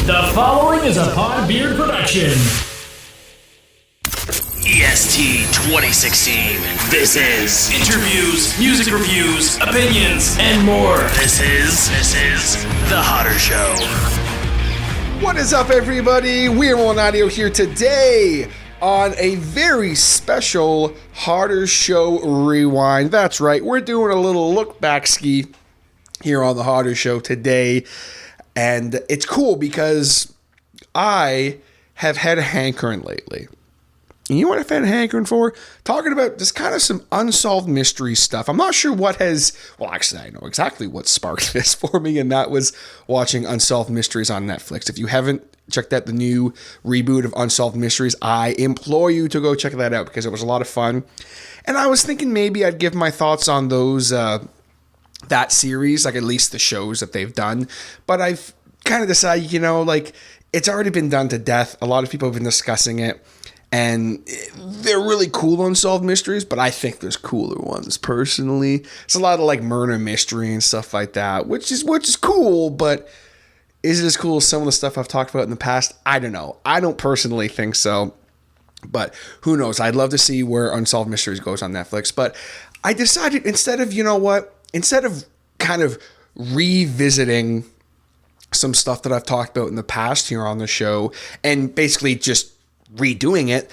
The following is a Podbeard production. EST 2016. This is interviews, music reviews, opinions, and more. This is The Hodder Show. What is up, everybody? We're on audio here today on a very special Hodder Show Rewind. That's right, we're doing a little look back ski here on the Hodder Show today. And it's cool because I have had a hankering lately. And you know what I've had a hankering for? Talking about just kind of some unsolved mystery stuff. I'm not sure what has... Well, actually, I know exactly what sparked this for me, and that was watching Unsolved Mysteries on Netflix. If you haven't checked out the new reboot of Unsolved Mysteries, I implore you to go check that out because it was a lot of fun. And I was thinking maybe I'd give my thoughts on those... that series, like at least the shows that they've done. But I've kind of decided, it's already been done to death. A lot of people have been discussing it. And they're really cool Unsolved Mysteries, but I think there's cooler ones, personally. It's a lot of like murder mystery and stuff like that, which is cool, but is it as cool as some of the stuff I've talked about in the past? I don't know. I don't personally think so, but who knows? I'd love to see where Unsolved Mysteries goes on Netflix, but I decided instead of kind of revisiting some stuff that I've talked about in the past here on the show and basically just redoing it,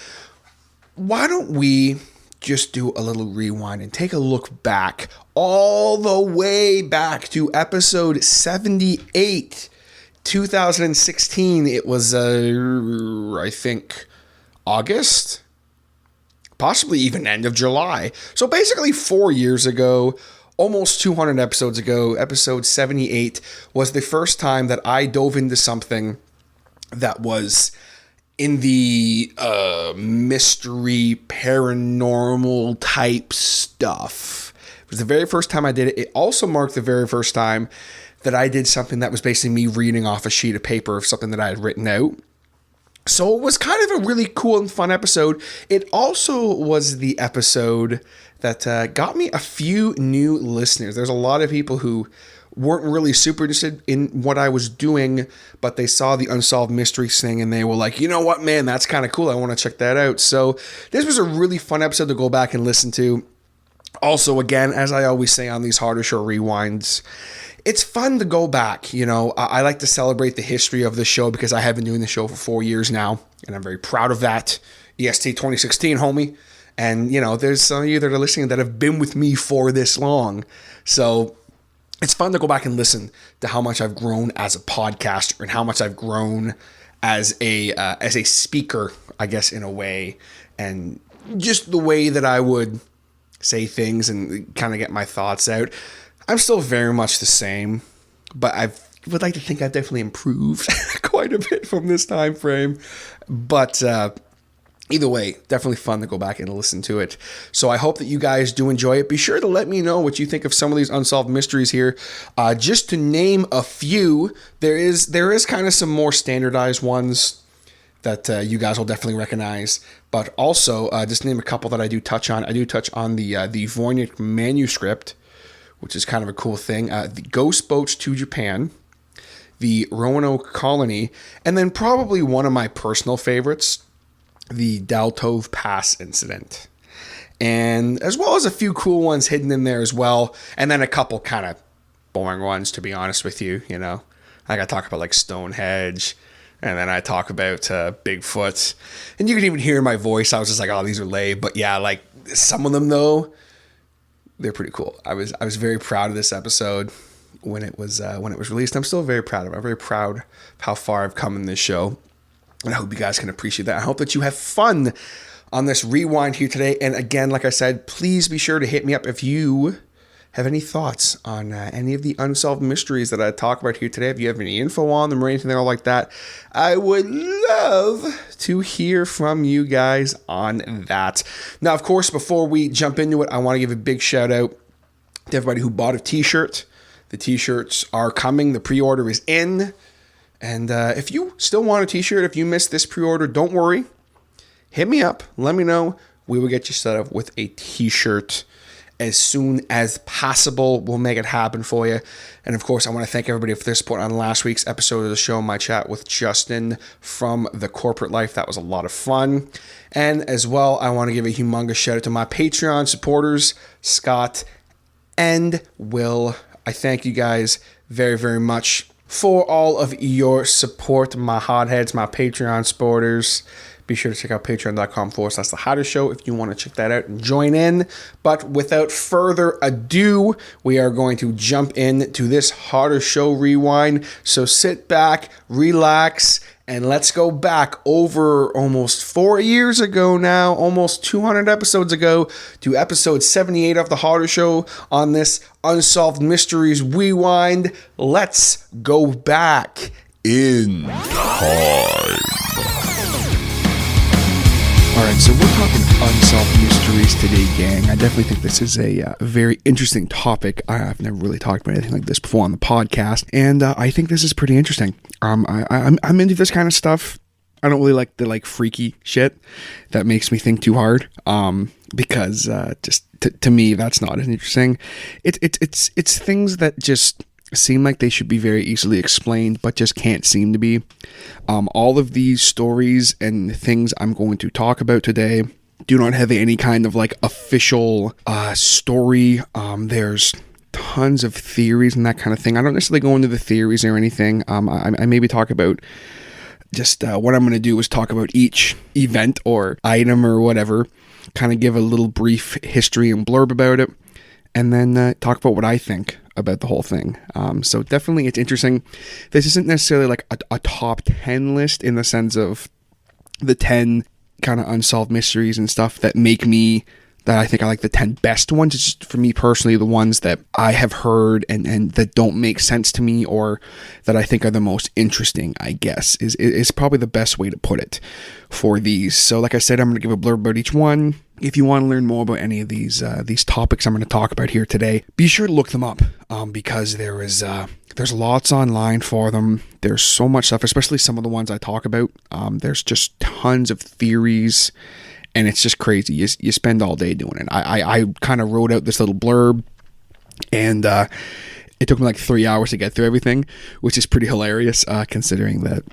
why don't we just do a little rewind and take a look back, all the way back to episode 78, 2016. It was, I think, August, possibly even end of July. So basically 4 years ago, almost 200 episodes ago, episode 78 was the first time that I dove into something that was in the mystery, paranormal type stuff. It was the very first time I did it. It also marked the very first time that I did something that was basically me reading off a sheet of paper of something that I had written out. So it was kind of a really cool and fun episode. It also was the episode that got me a few new listeners. There's a lot of people who weren't really super interested in what I was doing, but they saw the Unsolved Mysteries thing and they were like, you know what, man, that's kind of cool. I want to check that out. So this was a really fun episode to go back and listen to. Also, again, as I always say on these Hodder Show Rewinds, it's fun to go back. I like to celebrate the history of the show because I have been doing the show for 4 years now, and I'm very proud of that. EST 2016, homie. And, there's some of you that are listening that have been with me for this long. So it's fun to go back and listen to how much I've grown as a podcaster and how much I've grown as a speaker, I guess, in a way. And just the way that I would say things and kind of get my thoughts out. I'm still very much the same, but I would like to think I've definitely improved quite a bit from this time frame. But either way, definitely fun to go back and listen to it. So I hope that you guys do enjoy it. Be sure to let me know what you think of some of these unsolved mysteries here. Just to name a few, there is kind of some more standardized ones that you guys will definitely recognize. But also, just name a couple that I do touch on. I do touch on the Voynich manuscript, which is kind of a cool thing. The ghost boats to Japan, the Roanoke colony, and then probably one of my personal favorites, the Daltov Pass incident. And as well as a few cool ones hidden in there as well. And then a couple kind of boring ones, to be honest with you. I got to talk about like Stonehedge. And then I talk about Bigfoot. And you can even hear my voice. I was just like, oh, these are lame. But yeah, like some of them though, they're pretty cool. I was very proud of this episode when it was released. I'm still very proud of it. I'm very proud of how far I've come in this show. And I hope you guys can appreciate that. I hope that you have fun on this rewind here today. And again, like I said, please be sure to hit me up if you have any thoughts on any of the unsolved mysteries that I talk about here today. If you have any info on them or anything like that, I would love to hear from you guys on that. Now, of course, before we jump into it, I want to give a big shout out to everybody who bought a t-shirt. The t-shirts are coming. The pre-order is in. And if you still want a t-shirt, if you missed this pre-order, don't worry. Hit me up. Let me know. We will get you set up with a t-shirt as soon as possible. We'll make it happen for you. And of course, I want to thank everybody for their support on last week's episode of the show, my chat with Justin from The Corporate Life. That was a lot of fun. And as well, I want to give a humongous shout out to my Patreon supporters, Scott and Will. I thank you guys very, very much for all of your support, my hotheads, my Patreon supporters. Be sure to check out patreon.com/The Hodder Show if you want to check that out and join in. But without further ado, we are going to jump into this Hodder Show Rewind. So sit back, relax, and let's go back over almost 4 years ago now, almost 200 episodes ago, to episode 78 of The Hodder Show on this Unsolved Mysteries Rewind. Let's go back in time. Alright, so we're talking Unsolved Mysteries today, gang. I definitely think this is a very interesting topic. I've never really talked about anything like this before on the podcast, and I think this is pretty interesting. I'm into this kind of stuff. I don't really like the freaky shit that makes me think too hard, because just to me, that's not as interesting. It's things that just seem like they should be very easily explained, but just can't seem to be. All of these stories and things I'm going to talk about today do not have any kind of official story. There's tons of theories and that kind of thing. I don't necessarily go into the theories or anything. I maybe talk about just what I'm going to do is talk about each event or item or whatever, kind of give a little brief history and blurb about it, and then talk about what I think about the whole thing. So definitely it's interesting. This isn't necessarily a top 10 list in the sense of the 10 kind of unsolved mysteries and stuff that I think I like the 10 best ones. It's just, for me personally, the ones that I have heard and that don't make sense to me, or that I think are the most interesting, I guess, is probably the best way to put it for these. So like I said, I'm going to give a blurb about each one. If you want to learn more about any of these topics I'm going to talk about here today, be sure to look them up, because there's lots online for them. There's so much stuff, especially some of the ones I talk about. There's just tons of theories, and it's just crazy. You spend all day doing it. I kind of wrote out this little blurb, and it took me 3 hours to get through everything, which is pretty hilarious, considering that,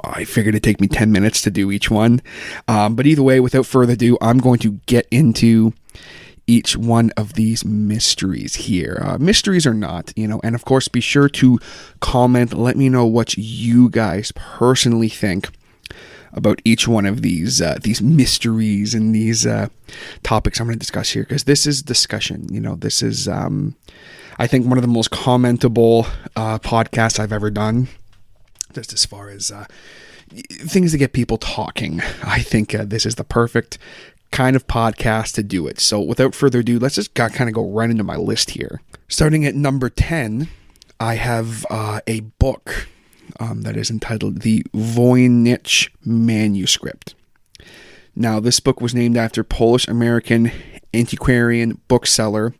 I figured it'd take me 10 minutes to do each one. But either way, without further ado, I'm going to get into each one of these mysteries here. Mysteries or not, and of course, be sure to comment. Let me know what you guys personally think about each one of these mysteries and these topics I'm going to discuss here, because this is discussion. This is, I think, one of the most commentable podcasts I've ever done, just as far as things to get people talking. I think this is the perfect kind of podcast to do it. So without further ado, let's just kind of go right into my list here. Starting at number 10, I have a book that is entitled The Voynich Manuscript. Now, this book was named after Polish-American antiquarian bookseller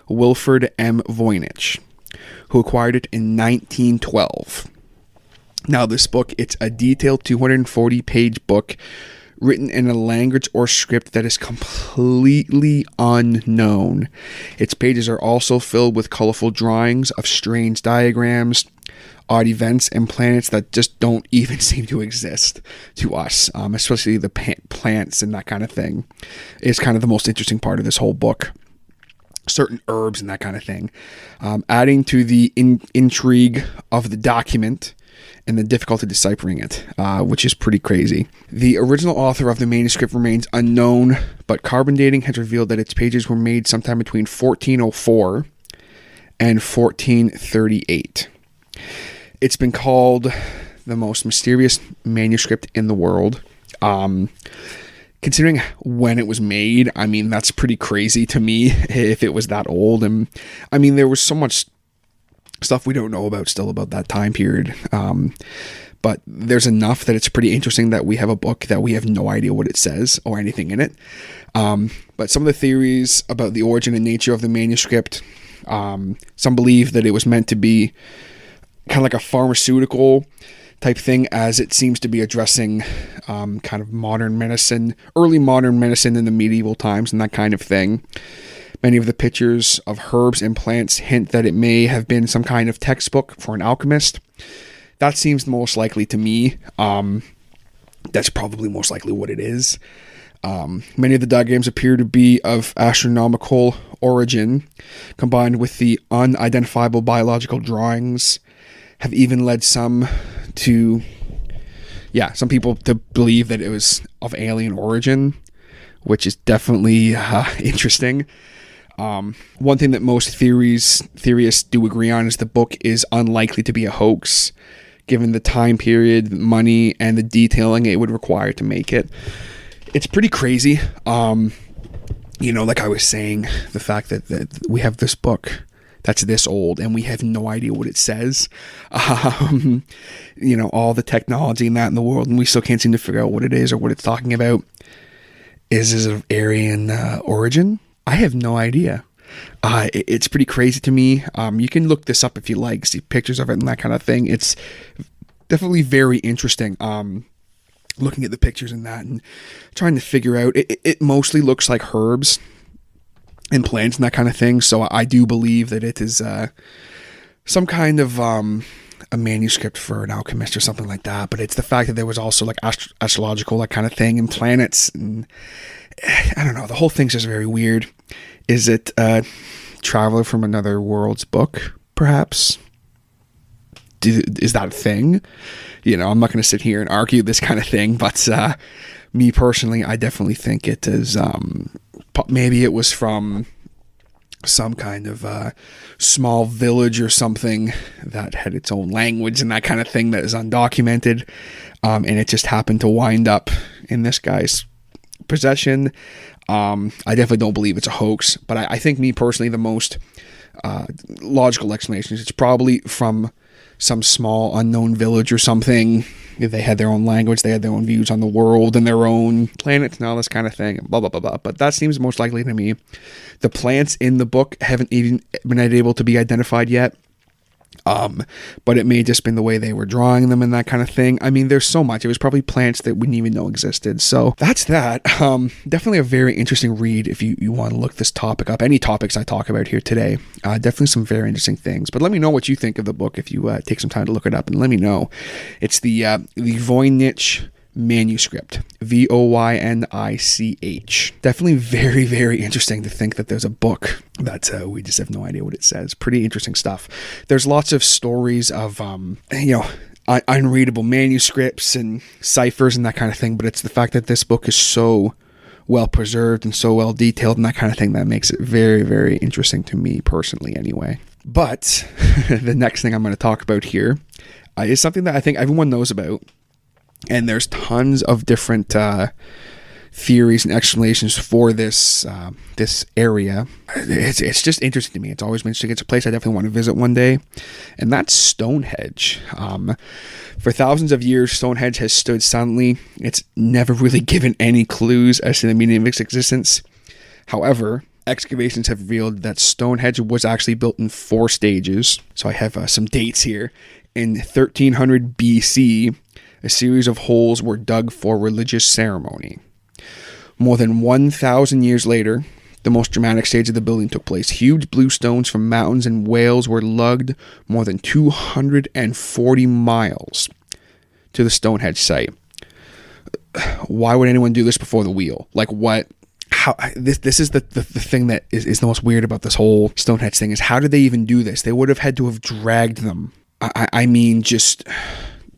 Wilfred M. Voynich, who acquired it in 1912. Now, this book, it's a detailed 240-page book written in a language or script that is completely unknown. Its pages are also filled with colorful drawings of strange diagrams, odd events, and planets that just don't even seem to exist to us, especially the plants and that kind of thing is kind of the most interesting part of this whole book. Certain herbs and that kind of thing. Adding to the intrigue of the document and the difficulty deciphering it, which is pretty crazy. The original author of the manuscript remains unknown, but carbon dating has revealed that its pages were made sometime between 1404 and 1438. It's been called the most mysterious manuscript in the world. Considering when it was made, I mean, that's pretty crazy to me if it was that old. And I mean, there was so much stuff we don't know about still about that time period. But there's enough that it's pretty interesting that we have a book that we have no idea what it says or anything in it. But some of the theories about the origin and nature of the manuscript, some believe that it was meant to be kind of like a pharmaceutical type thing, as it seems to be addressing kind of modern medicine, early modern medicine in the medieval times and that kind of thing. Many of the pictures of herbs and plants hint that it may have been some kind of textbook for an alchemist. That seems the most likely to me. That's probably most likely what it is. Many of the diagrams appear to be of astronomical origin, combined with the unidentifiable biological drawings, have even led some people to believe that it was of alien origin, which is definitely interesting. One thing that most theorists do agree on is the book is unlikely to be a hoax, given the time period, money, and the detailing it would require to make it. It's pretty crazy. Like I was saying, the fact that we have this book that's this old and we have no idea what it says. All the technology and that in the world, and we still can't seem to figure out what it is or what it's talking about. Is of Aryan origin? I have no idea. It's pretty crazy to me. You can look this up if you like, see pictures of it and that kind of thing. It's definitely very interesting. Looking at the pictures and that and trying to figure out, it mostly looks like herbs and plants and that kind of thing. So I do believe that it is some kind of a manuscript for an alchemist or something like that. But it's the fact that there was also like astrological, that kind of thing, and planets, and I don't know. The whole thing's just very weird. Is it a Traveler from Another World's book, perhaps? Is that a thing? I'm not going to sit here and argue this kind of thing, but me personally, I definitely think it is, maybe it was from some kind of small village or something that had its own language and that kind of thing that is undocumented, and it just happened to wind up in this guy's possession. I definitely don't believe it's a hoax, but I think me personally, the most logical explanation is it's probably from some small unknown village or something. They had their own language, they had their own views on the world and their own planets and all this kind of thing, blah, blah, blah, blah. But that seems most likely to me. The plants in the book haven't even been able to be identified yet. But it may have just been the way they were drawing them and that kind of thing. I mean, there's so much. It was probably plants that we didn't even know existed. So that's that. Definitely a very interesting read if you want to look this topic up. Any topics I talk about here today. Definitely some very interesting things. But let me know what you think of the book if you take some time to look it up, and let me know. It's the Voynich manuscript, Voynich. Definitely very, very interesting to think that there's a book that we just have no idea what it says. Pretty interesting stuff. There's lots of stories of unreadable manuscripts and ciphers and that kind of thing, but it's the fact that this book is so well preserved and so well detailed and that kind of thing that makes it very, very interesting to me personally anyway. But the next thing I'm going to talk about here is something that I think everyone knows about. And there's tons of different theories and explanations for this area. It's just interesting to me. It's always been interesting. It's a place I definitely want to visit one day. And that's Stonehenge. For thousands of years, Stonehenge has stood silently. It's never really given any clues as to the meaning of its existence. However, excavations have revealed that Stonehenge was actually built in 4 stages. So I have some dates here. In 1300 BC, a series of holes were dug for religious ceremony. More than 1,000 years later, the most dramatic stage of the building took place. Huge blue stones from mountains in Wales were lugged more than 240 miles to the Stonehenge site. Why would anyone do this before the wheel? Like what? How? This is the thing that is the most weird about this whole Stonehenge thing, is how did they even do this? They would have had to have dragged them. I mean, just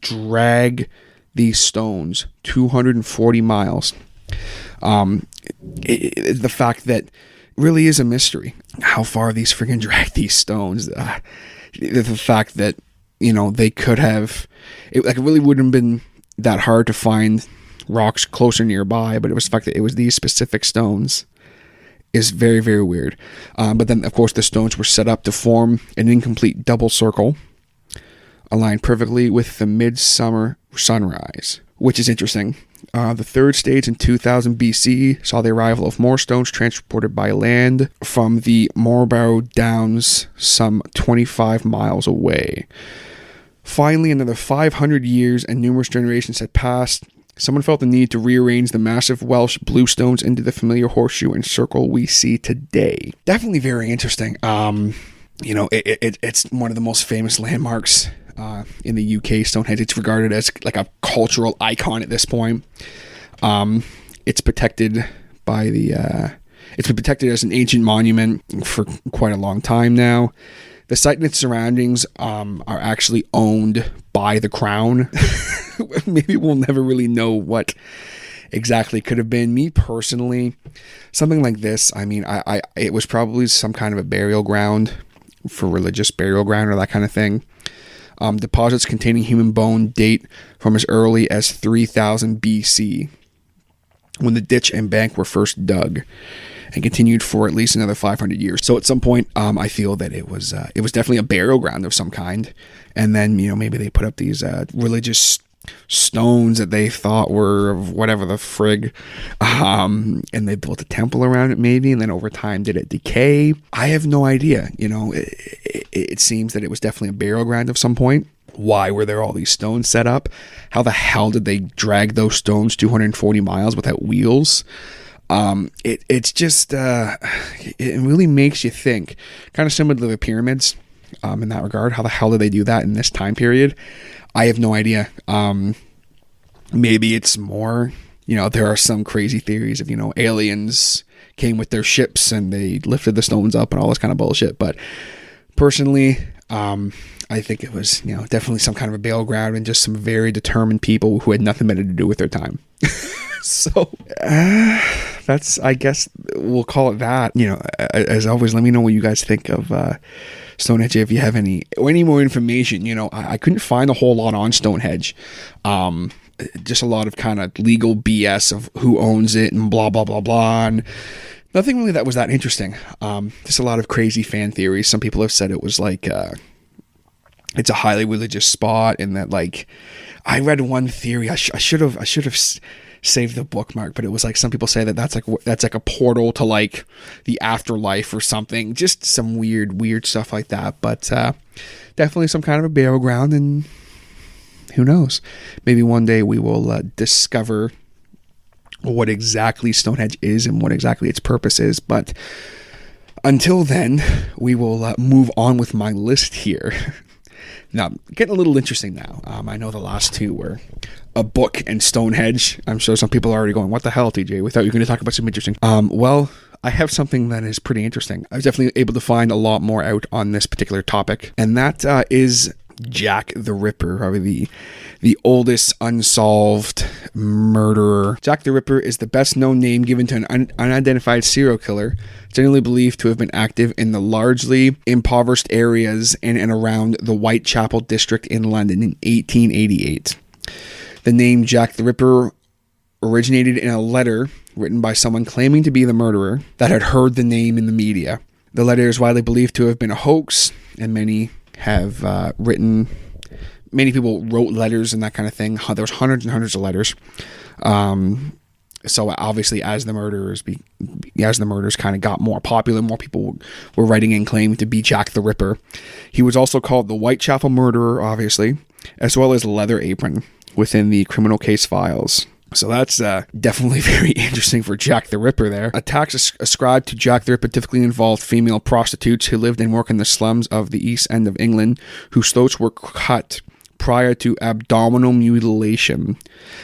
drag these stones 240 miles. The fact that really is a mystery how far these freaking drag these stones. The fact that they could have it really wouldn't have been that hard to find rocks closer nearby, but it was the fact that it was these specific stones is very, very weird. But then of course the stones were set up to form an incomplete double circle aligned perfectly with the midsummer sunrise, which is interesting. The third stage in 2000 BC saw the arrival of more stones transported by land from the Morborough Downs some 25 miles away. Finally, another 500 years and numerous generations had passed, someone felt the need to rearrange the massive Welsh blue stones into the familiar horseshoe and circle we see today. Definitely very interesting. It's one of the most famous landmarks in the UK, Stonehenge. It's regarded as like a cultural icon at this point. It's protected by it's been protected as an ancient monument for quite a long time now. The site and its surroundings are actually owned by the Crown. Maybe we'll never really know what exactly could have been. Me personally, something like this, I mean, it was probably some kind of a burial ground, for religious burial ground or that kind of thing. Deposits containing human bone date from as early as 3000 BC, when the ditch and bank were first dug, and continued for at least another 500 years. So at some point, I feel that it was definitely a burial ground of some kind. And then, maybe they put up these religious stones that they thought were of whatever the frig, and they built a temple around it maybe, and then over time did it decay? I have no idea. It seems that it was definitely a burial ground of some point. Why were there all these stones set up? How the hell did they drag those stones 240 miles without wheels? It's just it really makes you think, kind of similar to the pyramids in that regard. How the hell did they do that in this time period? I have no idea. Maybe it's more, there are some crazy theories of, aliens came with their ships and they lifted the stones up and all this kind of bullshit. But personally, I think it was, definitely some kind of a burial ground and just some very determined people who had nothing better to do with their time. So that's, I guess we'll call it that. As always, let me know what you guys think of Stonehenge. If you have any more information, I couldn't find a whole lot on Stonehenge. Just a lot of kind of legal BS of who owns it and blah, blah, blah, blah. And nothing really that was that interesting. Just a lot of crazy fan theories. Some people have said it was like, it's a highly religious spot, and that, like, I read one theory. I should have saved the bookmark, but it was like some people say that's like a portal to like the afterlife or something. Just some weird stuff like that. But definitely some kind of a burial ground, and who knows? Maybe one day we will discover what exactly Stonehenge is and what exactly its purpose is. But until then, we will move on with my list here. Now, getting a little interesting now. I know the last two were a book and Stonehenge. I'm sure some people are already going, what the hell, TJ? We thought you were going to talk about something interesting. Well, I have something that is pretty interesting. I was definitely able to find a lot more out on this particular topic, and that is Jack the Ripper, probably the oldest unsolved murderer. Jack the Ripper is the best known name given to an unidentified serial killer, generally believed to have been active in the largely impoverished areas in and around the Whitechapel district in London in 1888. The name Jack the Ripper originated in a letter written by someone claiming to be the murderer that had heard the name in the media. The letter is widely believed to have been a hoax, and many people wrote letters and that kind of thing. There was hundreds and hundreds of letters. So obviously, as the murders kind of got more popular, more people were writing and claiming to be Jack the Ripper. He was also called the Whitechapel Murderer, obviously, as well as Leather Apron within the criminal case files. So that's definitely very interesting for Jack the Ripper there. Attacks ascribed to Jack the Ripper typically involved female prostitutes who lived and worked in the slums of the East End of England, whose throats were cut prior to abdominal mutilation.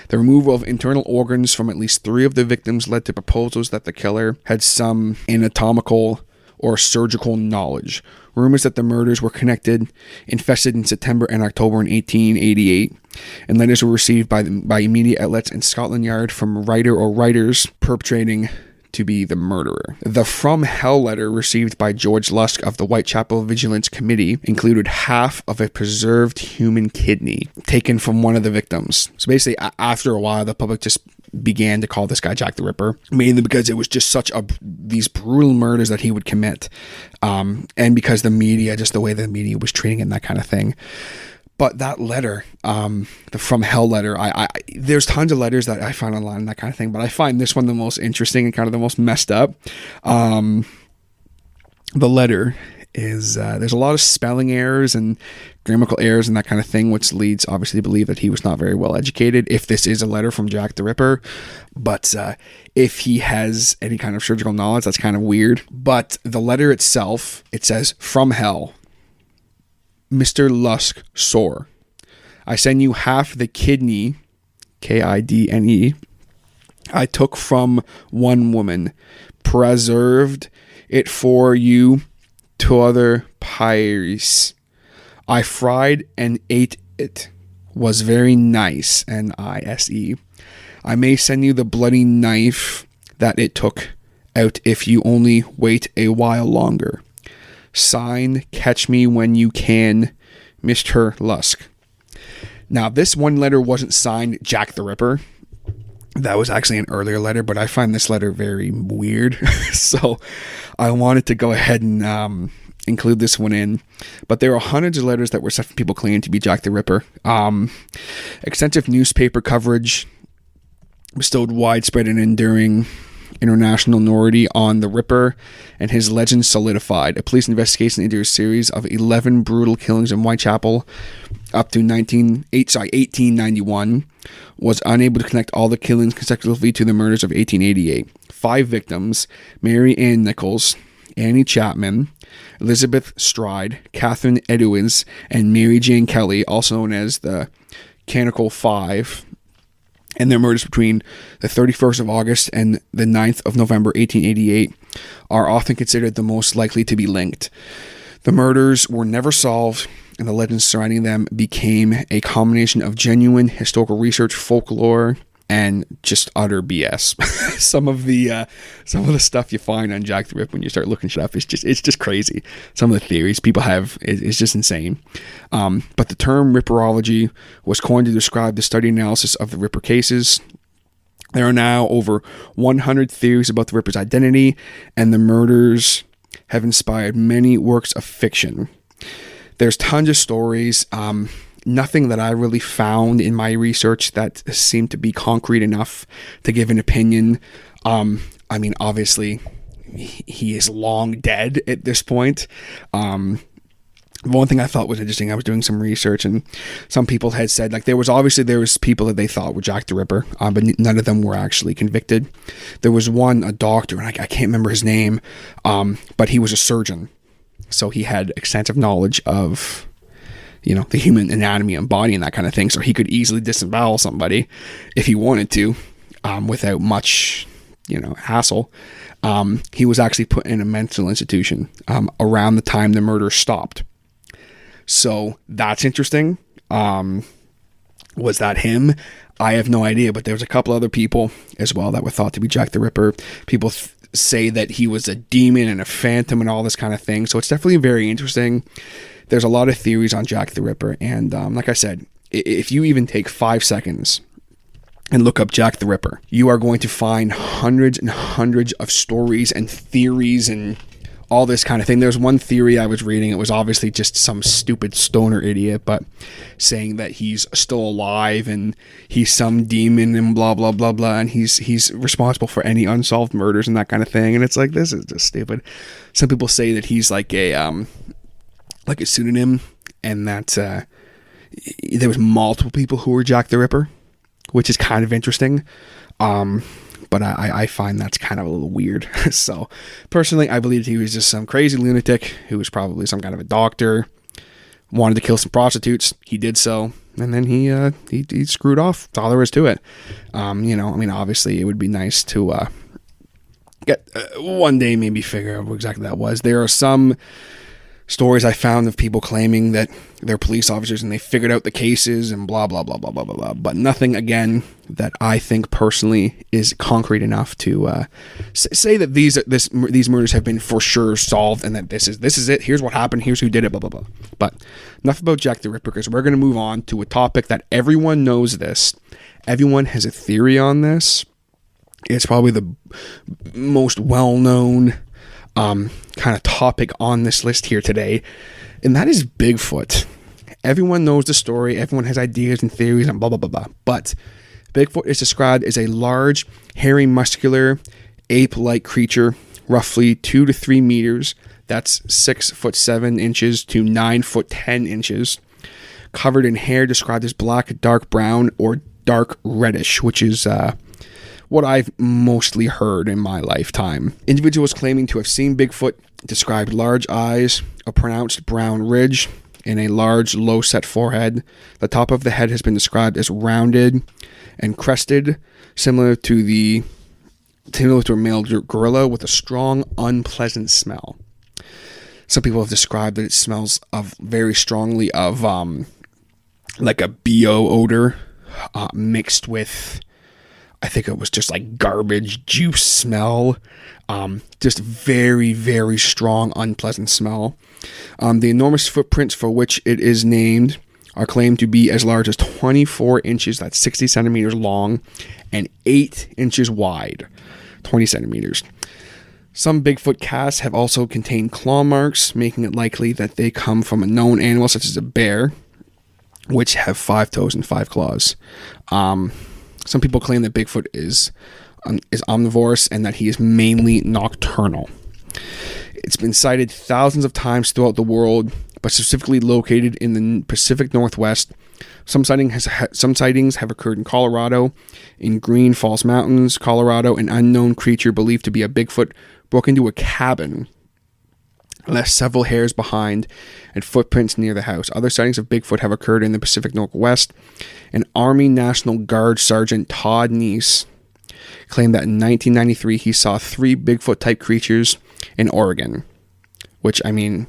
The removal of internal organs from at least 3 of the victims led to proposals that the killer had some anatomical or surgical knowledge. Rumors that the murders were connected infested in September and October in 1888, and letters were received by media outlets in Scotland Yard from writer or writers perpetrating to be the murderer. The From Hell letter received by George Lusk of the Whitechapel Vigilance Committee included half of a preserved human kidney taken from one of the victims. So basically, after a while, the public just began to call this guy Jack the Ripper, mainly because it was just these brutal murders that he would commit, and because the media, just the way the media was treating him, that kind of thing. But that letter, the From Hell letter, there's tons of letters that I found online and that kind of thing, but I find this one the most interesting and kind of the most messed up. The letter is, there's a lot of spelling errors and grammatical errors and that kind of thing, which leads obviously to believe that he was not very well educated, if this is a letter from Jack the Ripper. But if he has any kind of surgical knowledge, that's kind of weird. But the letter itself, it says, "From hell, Mr. Lusk sore. I send you half the kidney, Kidney, I took from one woman, preserved it for you to other pyres. I fried and ate it. Was very nice, N-I-S-E. I may send you the bloody knife that it took out if you only wait a while longer. Signed, catch me when you can, Mr. Lusk." Now, this one letter wasn't signed Jack the Ripper. That was actually an earlier letter, but I find this letter very weird. So I wanted to go ahead and include this one in. But there are hundreds of letters that were sent from people claiming to be Jack the Ripper. Extensive newspaper coverage bestowed widespread and enduring international notoriety on the Ripper, and his legend solidified. A police investigation into a series of 11 brutal killings in Whitechapel up to 1891 was unable to connect all the killings consecutively to the murders of 1888. 5 victims, Mary Ann Nichols, Annie Chapman, Elizabeth Stride, Catherine Edwards, and Mary Jane Kelly, also known as the Canonical Five, and their murders between the 31st of August and the 9th of November 1888 are often considered the most likely to be linked. The murders were never solved, and the legends surrounding them became a combination of genuine historical research, folklore, and just utter BS. Some of the stuff you find on Jack the Ripper when you start looking shit up is just crazy. Some of the theories people have is just insane. But the term Ripperology was coined to describe the study and analysis of the Ripper cases. There are now over 100 theories about the Ripper's identity, and the murders have inspired many works of fiction. There's tons of stories. Nothing that I really found in my research that seemed to be concrete enough to give an opinion. I mean, obviously, he is long dead at this point. One thing I thought was interesting, I was doing some research, and some people had said, like, there was people that they thought were Jack the Ripper, but none of them were actually convicted. There was a doctor, and I can't remember his name, but he was a surgeon. So he had extensive knowledge of, the human anatomy and body and that kind of thing. So he could easily disembowel somebody if he wanted to, without much, hassle. He was actually put in a mental institution around the time the murder stopped. So that's interesting. Was that him? I have no idea, but there was a couple other people as well that were thought to be Jack the Ripper. People say that he was a demon and a phantom and all this kind of thing. So it's definitely very interesting. There's a lot of theories on Jack the Ripper. And like I said, if you even take 5 seconds and look up Jack the Ripper, you are going to find hundreds and hundreds of stories and theories and all this kind of thing. There's one theory I was reading. It was obviously just some stupid stoner idiot, but saying that he's still alive and he's some demon and blah, blah, blah, blah. And he's responsible for any unsolved murders and that kind of thing. And it's like, this is just stupid. Some people say that he's like a pseudonym, and that there was multiple people who were Jack the Ripper, which is kind of interesting. But I find that's kind of a little weird. So personally, I believe he was just some crazy lunatic who was probably some kind of a doctor, wanted to kill some prostitutes. He did so, and then he screwed off. That's all there is to it. Obviously it would be nice to get one day maybe figure out what exactly that was. There are some stories I found of people claiming that they're police officers and they figured out the cases and blah, blah, blah, blah, blah, blah, blah. But nothing, again, that I think personally is concrete enough to say that these murders have been for sure solved and that this is it. Here's what happened. Here's who did it, blah, blah, blah. But enough about Jack the Ripper, because we're going to move on to a topic that everyone knows this. Everyone has a theory on this. It's probably the most well-known kind of topic on this list here today, and that is Bigfoot. Everyone knows the story, everyone has ideas and theories and blah blah blah blah, but Bigfoot is described as a large, hairy, muscular, ape-like creature, roughly 2 to 3 meters. That's 6 foot 7 inches to 9 foot 10 inches. covered in hair described as black, dark brown, or dark reddish, which is what I've mostly heard in my lifetime. Individuals claiming to have seen Bigfoot described large eyes, a pronounced brown ridge, and a large, low-set forehead. The top of the head has been described as rounded and crested, similar to a male gorilla with a strong, unpleasant smell. Some people have described that it smells very strongly of like a BO odor mixed with, I think it was just like garbage juice smell. Just very, very strong, unpleasant smell. The enormous footprints for which it is named are claimed to be as large as 24 inches, that's 60 centimeters long, and 8 inches wide, 20 centimeters. Some Bigfoot casts have also contained claw marks, making it likely that they come from a known animal such as a bear, which have 5 toes and 5 claws. Some people claim that Bigfoot is omnivorous and that he is mainly nocturnal. It's been sighted thousands of times throughout the world, but specifically located in the Pacific Northwest. Some sightings have occurred in Colorado, in Green Falls Mountains, Colorado. An unknown creature believed to be a Bigfoot broke into a cabin, left several hairs behind, and footprints near the house. Other sightings of Bigfoot have occurred in the Pacific Northwest. An Army National Guard Sergeant Todd Neese claimed that in 1993 he saw 3 Bigfoot-type creatures in Oregon. Which, I mean,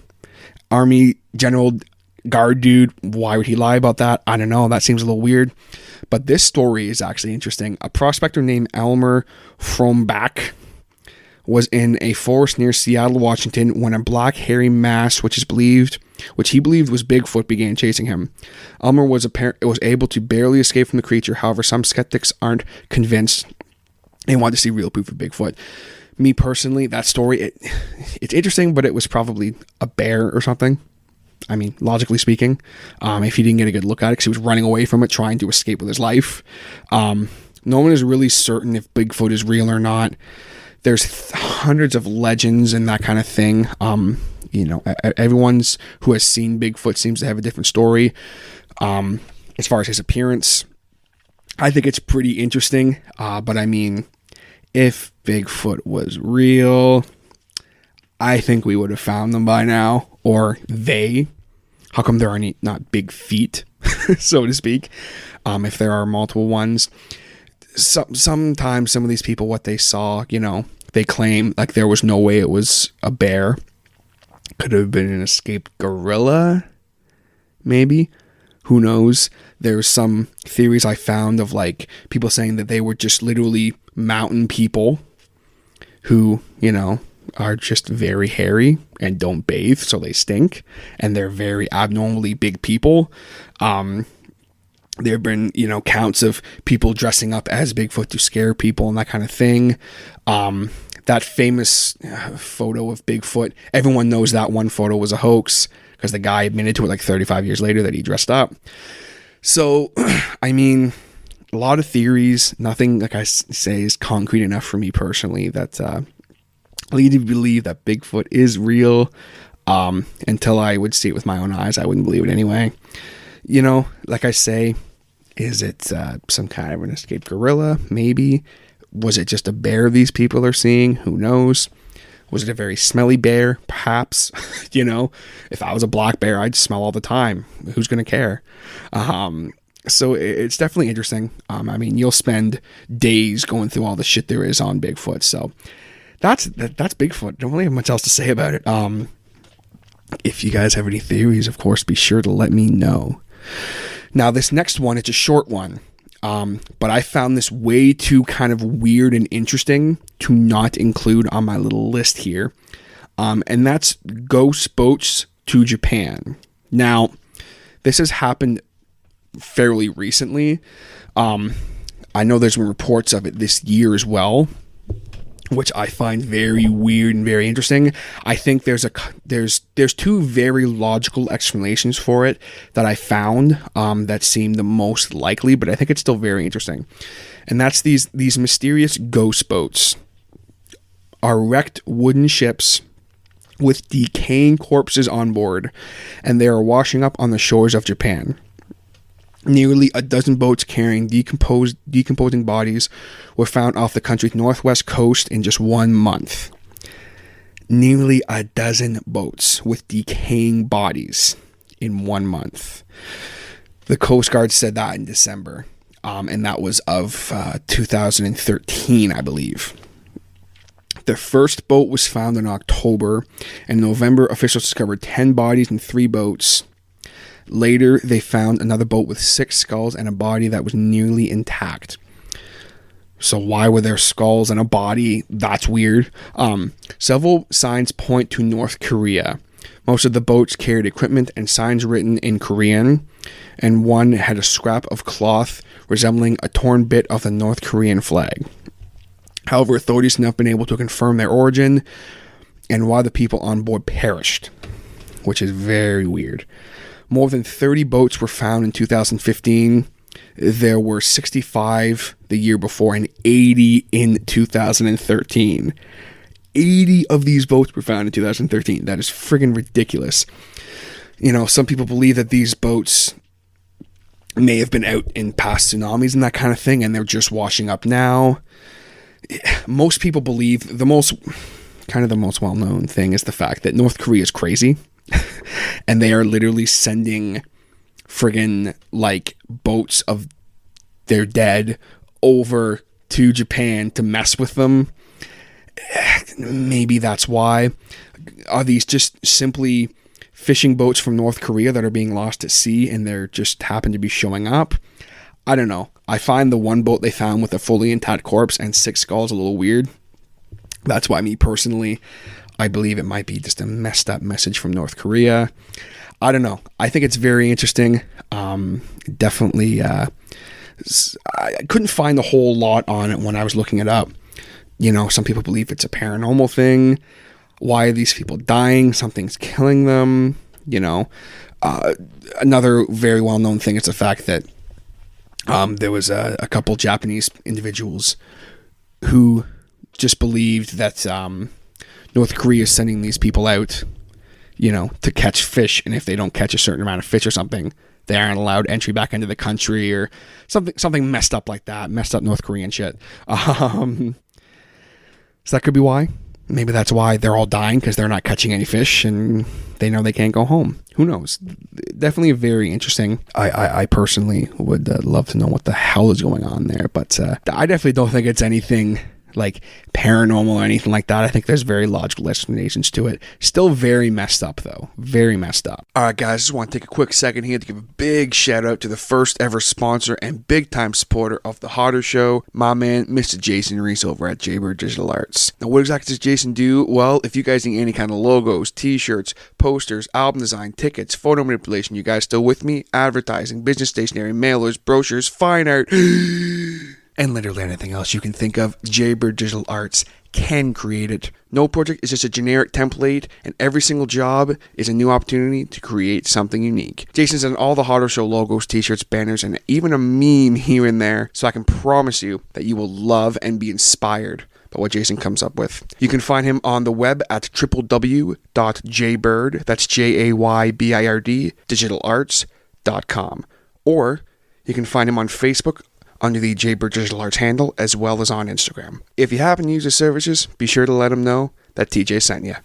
Army General Guard dude, why would he lie about that? I don't know, that seems a little weird. But this story is actually interesting. A prospector named Elmer Frombach was in a forest near Seattle, Washington, when a black hairy mass, which he believed was Bigfoot, began chasing him. Elmer was able to barely escape from the creature. However, some skeptics aren't convinced and want to see real proof of Bigfoot. Me personally, that story, it's interesting, but it was probably a bear or something. I mean, logically speaking, if he didn't get a good look at it, because he was running away from it, trying to escape with his life. No one is really certain if Bigfoot is real or not. There's hundreds of legends and that kind of thing. Everyone who has seen Bigfoot seems to have a different story. As far as his appearance, I think it's pretty interesting. But I mean, if Bigfoot was real, I think we would have found them by now. Or they. How come there are not big feet, so to speak, if there are multiple ones? Sometimes some of these people, what they saw, they claim like there was no way it was a bear. Could have been an escaped gorilla, maybe. Who knows? There's some theories I found of like people saying that they were just literally mountain people who, are just very hairy and don't bathe, so they stink, and they're very abnormally big people. There have been, counts of people dressing up as Bigfoot to scare people and that kind of thing. That famous photo of Bigfoot, everyone knows that one photo was a hoax because the guy admitted to it like 35 years later that he dressed up. So, I mean, a lot of theories, nothing, like I say, is concrete enough for me personally that lead to believe that Bigfoot is real. Until I would see it with my own eyes, I wouldn't believe it anyway. Like I say, is it some kind of an escaped gorilla? Maybe. Was it just a bear these people are seeing? Who knows? Was it a very smelly bear? Perhaps. If I was a black bear, I'd smell all the time. Who's going to care? So it's definitely interesting. I mean, you'll spend days going through all the shit there is on Bigfoot. So that's Bigfoot. Don't really have much else to say about it. If you guys have any theories, of course, be sure to let me know. Now, this next one, it's a short one, but I found this way too kind of weird and interesting to not include on my little list here, and that's ghost boats to Japan. Now, this has happened fairly recently. I know there's been reports of it this year as well, which I find very weird and very interesting. I think there's two very logical explanations for it that I found that seem the most likely, but I think it's still very interesting. And that's these mysterious ghost boats are wrecked wooden ships with decaying corpses on board, and they are washing up on the shores of Japan. Nearly a dozen boats carrying decomposing bodies were found off the country's northwest coast in just 1 month. Nearly a dozen boats with decaying bodies in 1 month. The Coast Guard said that in December, and that was of 2013, I believe. The first boat was found in October, and in November, officials discovered 10 bodies in 3 boats. Later, they found another boat with 6 skulls and a body that was nearly intact. So why were there skulls and a body? That's weird. Several signs point to North Korea. Most of the boats carried equipment and signs written in Korean, and one had a scrap of cloth resembling a torn bit of the North Korean flag. However, authorities have not been able to confirm their origin and why the people on board perished, which is very weird. More than 30 boats were found in 2015. There were 65 the year before and 80 in 2013. 80 of these boats were found in 2013. That is friggin' ridiculous. You know, some people believe that these boats may have been out in past tsunamis and that kind of thing, and they're just washing up now. Most people believe the most well-known thing is the fact that North Korea is crazy and they are literally sending friggin' like boats of their dead over to Japan to mess with them. Maybe that's why. Are these just simply fishing boats from North Korea that are being lost at sea and they're just happen to be showing up? I don't know. I find the one boat they found with a fully intact corpse and 6 skulls a little weird. That's why me personally, I believe it might be just a messed up message from North Korea. I don't know. I think it's very interesting. Definitely, I couldn't find a whole lot on it when I was looking it up. You know, some people believe it's a paranormal thing. Why are these people dying? Something's killing them. You know, another very well-known thing is the fact that there was a couple Japanese individuals who just believed that North Korea is sending these people out, you know, to catch fish, and if they don't catch a certain amount of fish or something, they aren't allowed entry back into the country, or something messed up like that, messed up North Korean shit. So that could be why. Maybe that's why they're all dying, because they're not catching any fish and they know they can't go home. Who knows? Definitely very interesting. I personally would love to know what the hell is going on there, but I definitely don't think it's anything like paranormal or anything like that. I think there's very logical explanations to it. Still very messed up though. Very messed up. Alright guys, just want to take a quick second here to give a big shout out to the first ever sponsor and big time supporter of the Hodder Show, my man Mr. Jason Reese over at Jaybird Digital Arts. Now what exactly does Jason do? Well, if you guys need any kind of logos, t-shirts, posters, album design, tickets, photo manipulation, you guys still with me? Advertising, business stationery, mailers, brochures, fine art, and literally anything else you can think of, Jaybird Digital Arts can create it. No project is just a generic template, and every single job is a new opportunity to create something unique. Jason's done all the Hodder Show logos, t-shirts, banners, and even a meme here and there, so I can promise you that you will love and be inspired by what Jason comes up with. You can find him on the web at www.jaybird, that's Jaybird, digitalarts.com. Or you can find him on Facebook under the Jaybird Digital Arts handle, as well as on Instagram. If you happen to use his services, be sure to let him know that TJ sent you.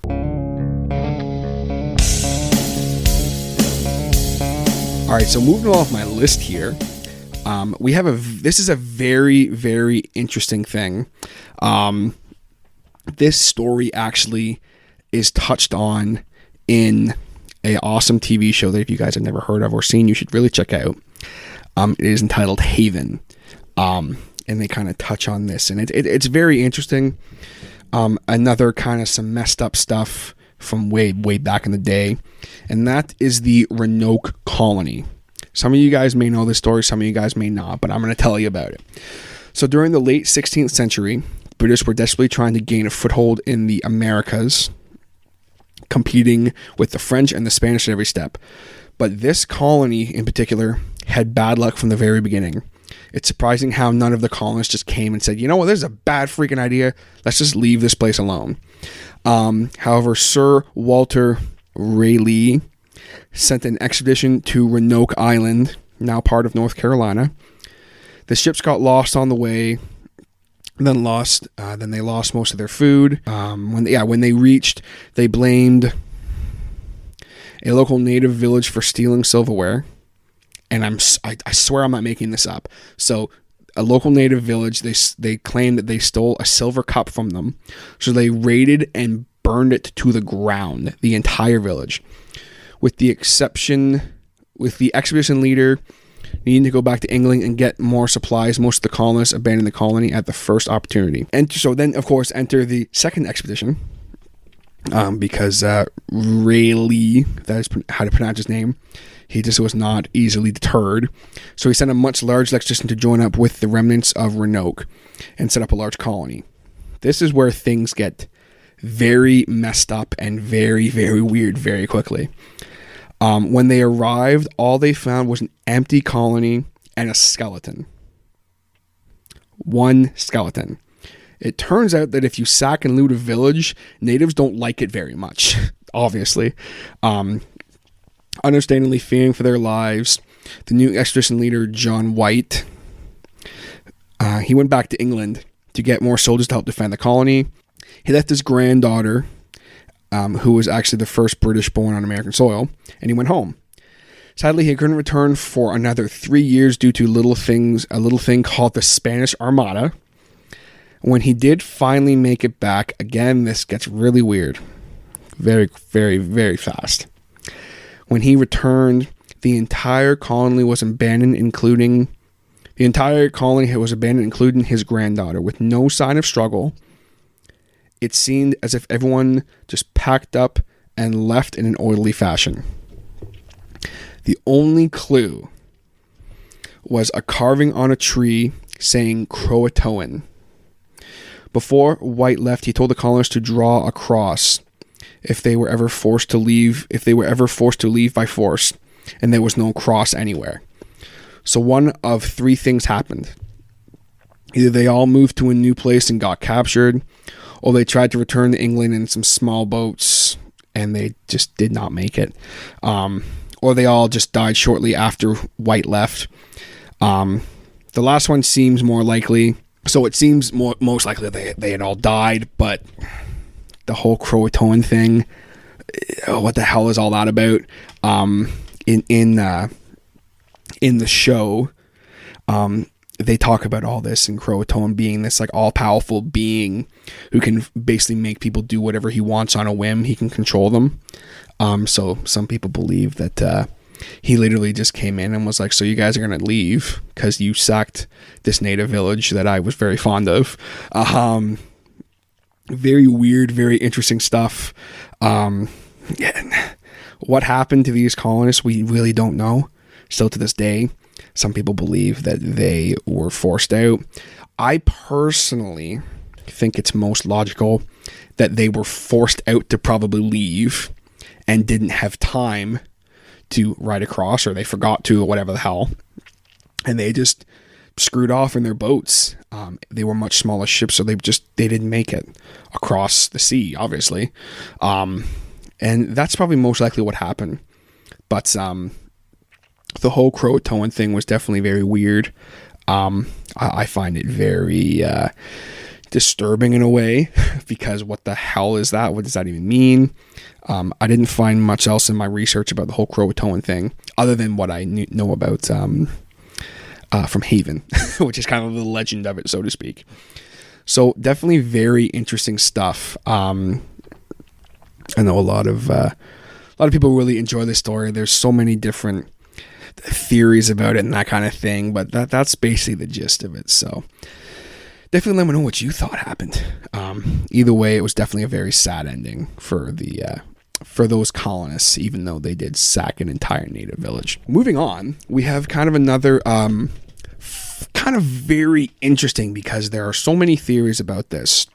Alright, so moving off my list here, this is a very, very interesting thing. This story actually is touched on in an awesome TV show that if you guys have never heard of or seen, you should really check out. It is entitled Haven. And they kind of touch on this, and it's very interesting. Another kind of some messed up stuff from way back in the day, and that is the Roanoke colony. Some of you guys may know this story, some of you guys may not, but I'm going to tell you about it. So during the late 16th century, British were desperately trying to gain a foothold in the Americas, competing with the French and the Spanish at every step. But this colony in particular had bad luck from the very beginning. It's surprising how none of the colonists just came and said, you know what, this is a bad freaking idea. Let's just leave this place alone. However, Sir Walter Raleigh sent an expedition to Roanoke Island now part of North Carolina. The ships got lost on the way, then they lost most of their food. When they reached, they blamed a local native village for stealing silverware. And I swear I'm not making this up. So a local native village, they claimed that they stole a silver cup from them. So they raided and burned it to the ground, the entire village, with the expedition leader needing to go back to England and get more supplies. Most of the colonists abandoned the colony at the first opportunity. And so then, of course, enter the second expedition, because Rayleigh, that is how to pronounce his name, he just was not easily deterred. So he sent a much larger expedition to join up with the remnants of Roanoke and set up a large colony. This is where things get very messed up and very, very weird very quickly. When they arrived, all they found was an empty colony and a skeleton. One skeleton. It turns out that if you sack and loot a village, natives don't like it very much, obviously. Understandably fearing for their lives, the new expedition leader, John White, he went back to England to get more soldiers to help defend the colony. He left his granddaughter, who was actually the first British born on American soil, and he went home. Sadly, he couldn't return for another 3 years due to a little thing called the Spanish Armada. When he did finally make it back, again, this gets really weird. Very, very, very fast. When he returned, the entire colony was abandoned, including his granddaughter, with no sign of struggle. It seemed as if everyone just packed up and left in an orderly fashion. The only clue was a carving on a tree saying Croatoan. Before White left, he told the colonists to draw a cross if they were ever forced to leave by force, and there was no cross anywhere. So one of three things happened. Either they all moved to a new place and got captured, or they tried to return to England in some small boats and they just did not make it. Or they all just died shortly after White left. The last one seems more likely. So it seems most likely that they had all died, but the whole Croatoan thing, what the hell is all that about? In the show, they talk about all this, and Croatoan being this like all-powerful being who can basically make people do whatever he wants on a whim. He can control them. So some people believe that he literally just came in and was like, so you guys are going to leave because you sacked this native village that I was very fond of. Very weird, very interesting stuff. What happened to these colonists, we really don't know. Still to this day, some people believe that they were forced out. I personally think it's most logical that they were forced out to probably leave and didn't have time to ride across, or they forgot to, or whatever the hell. And they just screwed off in their boats. They were much smaller ships, so they didn't make it across the sea, obviously. And that's probably most likely what happened. But the whole Croatoan thing was definitely very weird. I find it very disturbing in a way, because what the hell is that? What does that even mean? I didn't find much else in my research about the whole Croatoan thing, other than what I know about from Haven, which is kind of the legend of it, so to speak. So definitely very interesting stuff. I know a lot of people really enjoy this story. There's so many different theories about it and that kind of thing, but that's basically the gist of it. So definitely let me know what you thought happened. Either way, it was definitely a very sad ending for those colonists, even though they did sack an entire native village. Moving on, we have kind of another kind of very interesting, because there are so many theories about this.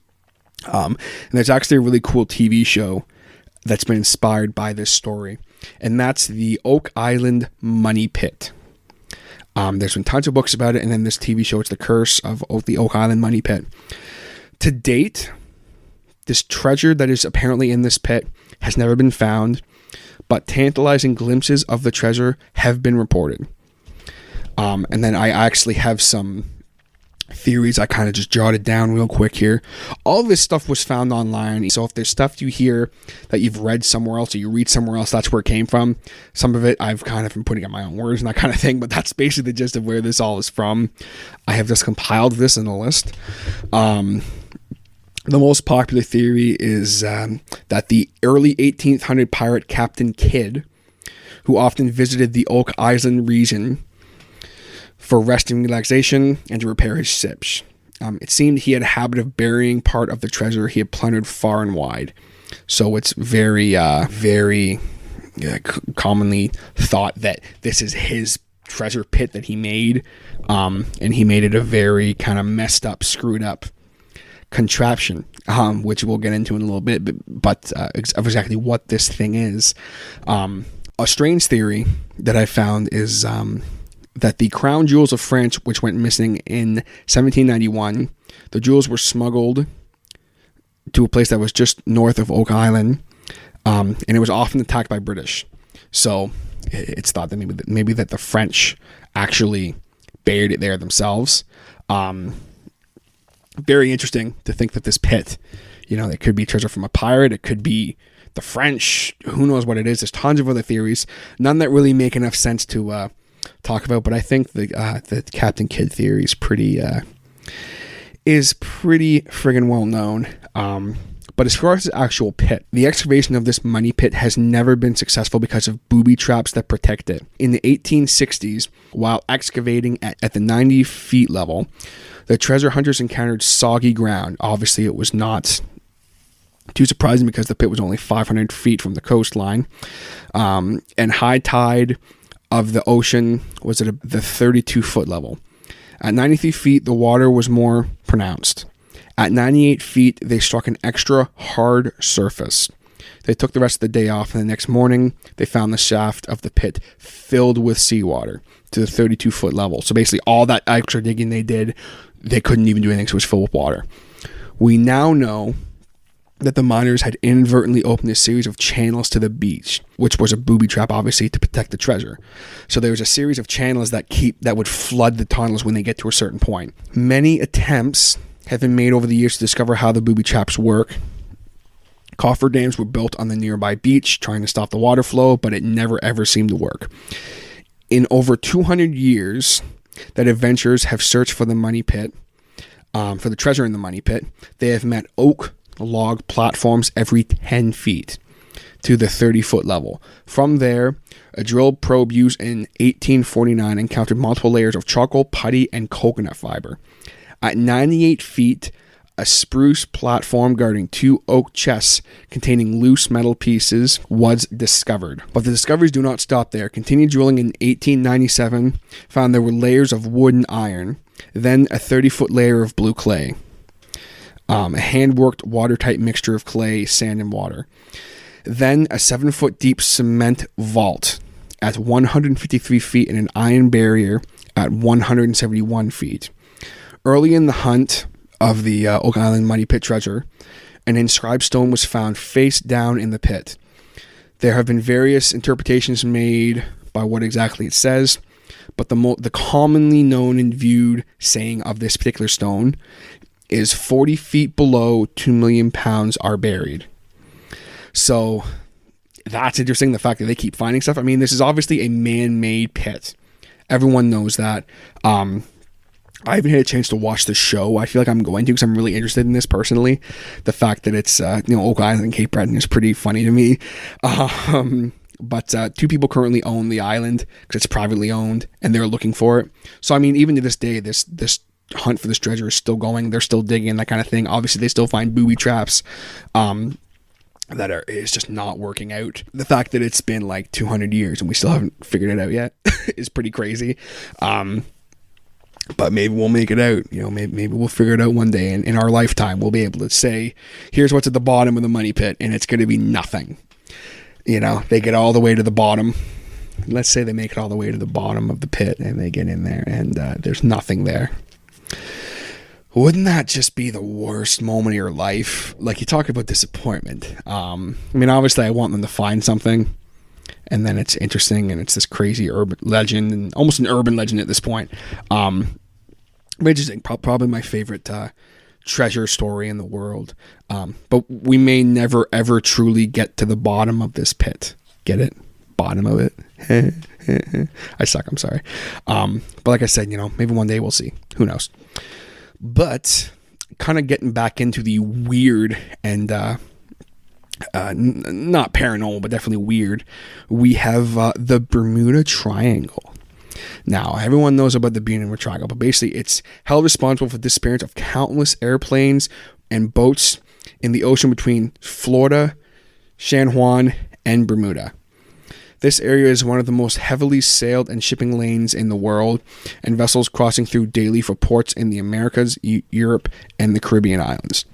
And there's actually a really cool TV show that's been inspired by this story, and that's the Oak Island Money Pit. There's been tons of books about it, and then this TV show, it's The Curse of the Oak Island Money Pit. To date, this treasure that is apparently in this pit has never been found, but tantalizing glimpses of the treasure have been reported. And then I actually have some theories I kind of just jotted down real quick here. All of this stuff was found online, so if there's stuff you hear that you've read somewhere else or you read somewhere else, that's where it came from. Some of it I've kind of been putting in my own words and that kind of thing, but that's basically the gist of where this all is from. I have just compiled this in a list. The most popular theory is that the early 1800 pirate Captain Kidd, who often visited the Oak Island region for rest and relaxation and to repair his ships. It seemed he had a habit of burying part of the treasure he had plundered far and wide. So it's very commonly thought that this is his treasure pit that he made. And he made it a very kind of messed up, screwed up contraption, which we'll get into in a little bit, but of exactly what this thing is. A strange theory that I found is that the crown jewels of France, which went missing in 1791, the jewels were smuggled to a place that was just north of Oak Island, and it was often attacked by British. So it's thought that maybe that the French actually buried it there themselves. Very interesting to think that this pit, it could be treasure from a pirate, it could be the French, who knows what it is. There's tons of other theories, none that really make enough sense to talk about, but I think the Captain Kidd theory is pretty friggin' well known. But as far as the actual pit, the excavation of this money pit has never been successful because of booby traps that protect it. In the 1860s, while excavating at the 90 feet level, the treasure hunters encountered soggy ground. Obviously, it was not too surprising because the pit was only 500 feet from the coastline, and high tide of the ocean was at the 32-foot level. At 93 feet, the water was more pronounced. At 98 feet, they struck an extra hard surface. They took the rest of the day off, and the next morning, they found the shaft of the pit filled with seawater to the 32-foot level. So basically, all that extra digging they did, they couldn't even do anything, so it was filled with water. We now know that the miners had inadvertently opened a series of channels to the beach, which was a booby trap, obviously, to protect the treasure. So there was a series of channels that would flood the tunnels when they get to a certain point. Many attempts have been made over the years to discover how the booby traps work. Coffer dams were built on the nearby beach, trying to stop the water flow, but it never ever seemed to work. In over 200 years that adventurers have searched for the money pit, for the treasure in the money pit, they have met oak log platforms every 10 feet to the 30-foot level. From there, a drill probe used in 1849 encountered multiple layers of charcoal, putty, and coconut fiber. At 98 feet, a spruce platform guarding two oak chests containing loose metal pieces was discovered. But the discoveries do not stop there. Continued drilling in 1897 found there were layers of wood and iron, then a 30-foot layer of blue clay. A hand-worked watertight mixture of clay, sand, and water. Then a 7-foot deep cement vault at 153 feet and an iron barrier at 171 feet. Early in the hunt of the Oak Island money pit treasure, an inscribed stone was found face down in the pit. There have been various interpretations made by what exactly it says, but the commonly known and viewed saying of this particular stone is 40 feet below 2 million pounds are buried. So that's interesting, the fact that they keep finding stuff. I mean, this is obviously a man-made pit. Everyone knows that. I haven't had a chance to watch the show. I feel like I'm going to because I'm really interested in this personally. The fact that it's Oak Island and Cape Breton is pretty funny to me. But two people currently own the island because it's privately owned and they're looking for it. So I mean, even to this day, this hunt for this treasure is still going. They're still digging, that kind of thing. Obviously, they still find booby traps is just not working out. The fact that it's been like 200 years and we still haven't figured it out yet is pretty crazy. But maybe we'll make it out. Maybe we'll figure it out one day, and in our lifetime, we'll be able to say, here's what's at the bottom of the money pit, and it's going to be nothing. They get all the way to the bottom. Let's say they make it all the way to the bottom of the pit, and they get in there, and there's nothing there. Wouldn't that just be the worst moment of your life? Like, you talk about disappointment. I mean, obviously, I want them to find something, and then it's interesting, and it's this crazy urban legend, and almost an urban legend at this point. Interesting, probably my favorite treasure story in the world. But we may never ever truly get to the bottom of this pit. Get it? Bottom of it. I suck, I'm sorry. But like I said, maybe one day we'll see. Who knows? But kind of getting back into the weird and not paranormal, but definitely weird, we have the Bermuda Triangle. Now, everyone knows about the Bermuda Triangle, but basically it's held responsible for the disappearance of countless airplanes and boats in the ocean between Florida, San Juan, and Bermuda. This area is one of the most heavily sailed and shipping lanes in the world, and vessels crossing through daily for ports in the Americas, Europe, and the Caribbean islands.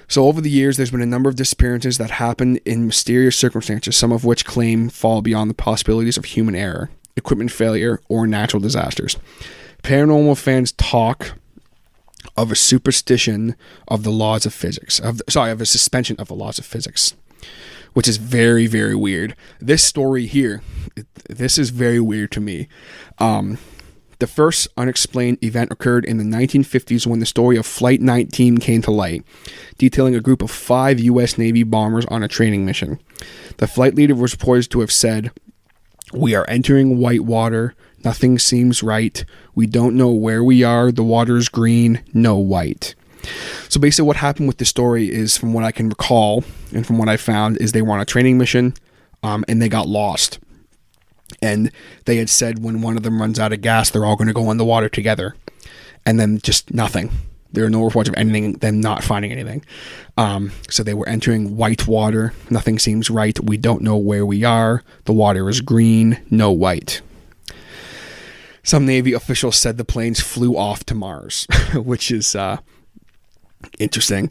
So over the years, there's been a number of disappearances that happened in mysterious circumstances, some of which claim fall beyond the possibilities of human error, equipment failure, or natural disasters. Paranormal fans talk of a superstition of the laws of physics, of a suspension of the laws of physics, which is very, very weird. This story here, this is very weird to me. The first unexplained event occurred in the 1950s when the story of Flight 19 came to light, detailing a group of 5 U.S. Navy bombers on a training mission. The flight leader was reported to have said, "We are entering white water. Nothing seems right. We don't know where we are. The water is green, no white." So basically what happened with the story is, from what I can recall and from what I found, is they were on a training mission and they got lost. And they had said when one of them runs out of gas, they're all going to go in the water together. And then just nothing. There are no reports of anything, them not finding anything. So they were entering white water. Nothing seems right. We don't know where we are. The water is green, no white. Some Navy officials said the planes flew off to Mars, which is interesting.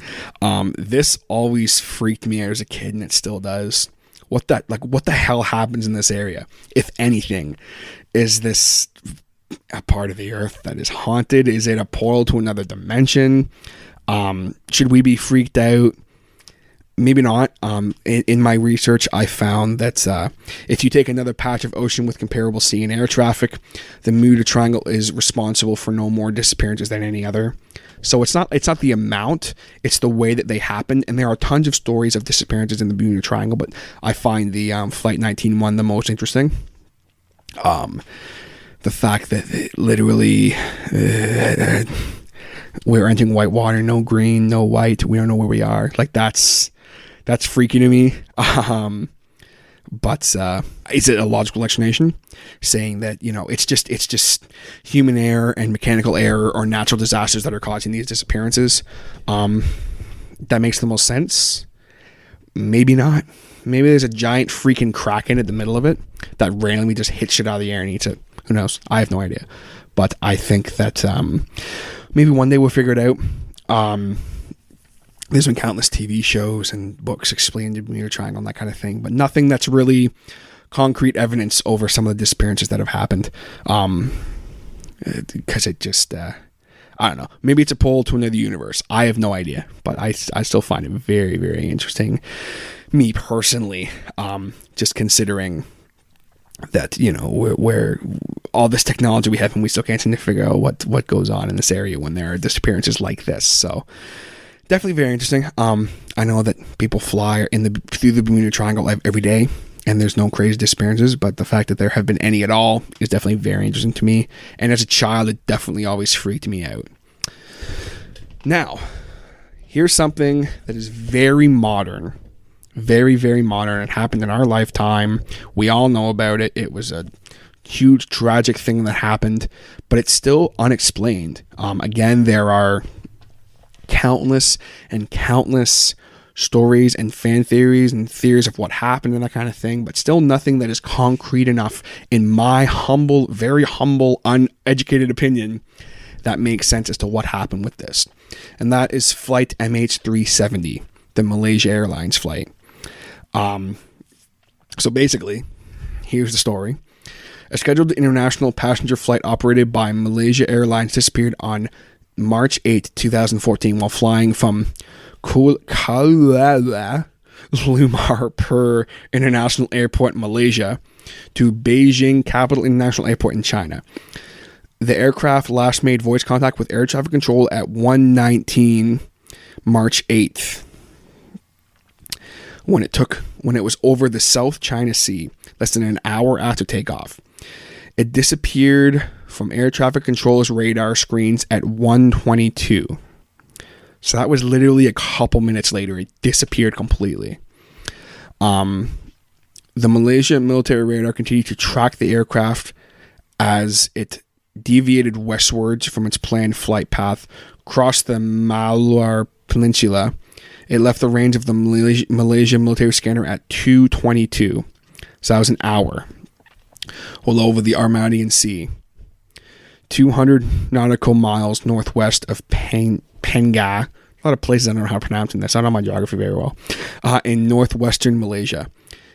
This always freaked me out as a kid, and it still does. What the hell happens in this area? If anything, is this a part of the earth that is haunted? Is it a portal to another dimension? Should we be freaked out? Maybe not. In my research, I found that if you take another patch of ocean with comparable sea and air traffic, the Bermuda Triangle is responsible for no more disappearances than any other. So it's not the amount, it's the way that they happen. And there are tons of stories of disappearances in the Bermuda Triangle, but I find the Flight 19 one the most interesting. The fact that it literally we're entering white water, no green, no white, we don't know where we are. Like that's freaky to me. But is it a logical explanation? Saying that, it's just human error and mechanical error or natural disasters that are causing these disappearances. That makes the most sense. Maybe not. Maybe there's a giant freaking kraken at the middle of it that randomly just hits shit out of the air and eats it. Who knows? I have no idea. But I think that maybe one day we'll figure it out. There's been countless TV shows and books explaining the Bermuda Triangle and that kind of thing, but nothing that's really concrete evidence over some of the disappearances that have happened. Because it just, I don't know. Maybe it's a portal to another universe. I have no idea, but I still find it very, very interesting. Me personally, just considering that, where all this technology we have and we still can't seem to figure out what goes on in this area when there are disappearances like this. So definitely very interesting. I know that people fly through the Bermuda Triangle every day, and there's no crazy disappearances, but the fact that there have been any at all is definitely very interesting to me. And as a child, it definitely always freaked me out. Now, here's something that is very modern. Very, very modern. It happened in our lifetime. We all know about it. It was a huge, tragic thing that happened, but it's still unexplained. Again, there are countless stories and fan theories and theories of what happened and that kind of thing, but still nothing that is concrete enough, in my humble, very humble, uneducated opinion, that makes sense as to what happened with this. And that is flight MH370, the Malaysia Airlines flight. So basically, here's the story. A scheduled international passenger flight operated by Malaysia Airlines disappeared on March 8, 2014 while flying from Kuala Lumar Per International Airport in Malaysia to Beijing Capital International Airport in China. The aircraft last made voice contact with air traffic control at 1:19 March 8th. When it was over the South China Sea, less than an hour after takeoff. It disappeared from air traffic controller's radar screens at 1:22. So that was literally a couple minutes later. It disappeared completely. The Malaysia military radar continued to track the aircraft as it deviated westwards from its planned flight path, crossed the Maluar Peninsula. It left the range of the Malaysia military scanner at 2:22. So that was an hour. Well over the Armadian Sea. 200 nautical miles northwest of Penga. A lot of places I don't know how to pronounce this. I don't know my geography very well. In northwestern Malaysia.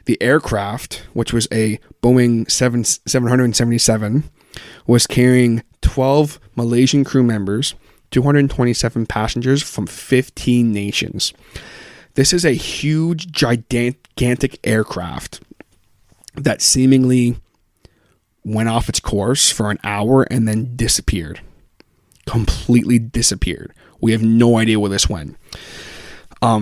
The aircraft, which was a Boeing 777, was carrying 12 Malaysian crew members, 227 passengers from 15 nations. This is a huge, gigantic aircraft that seemingly went off its course for an hour and then disappeared. Completely disappeared. We have no idea where this went. A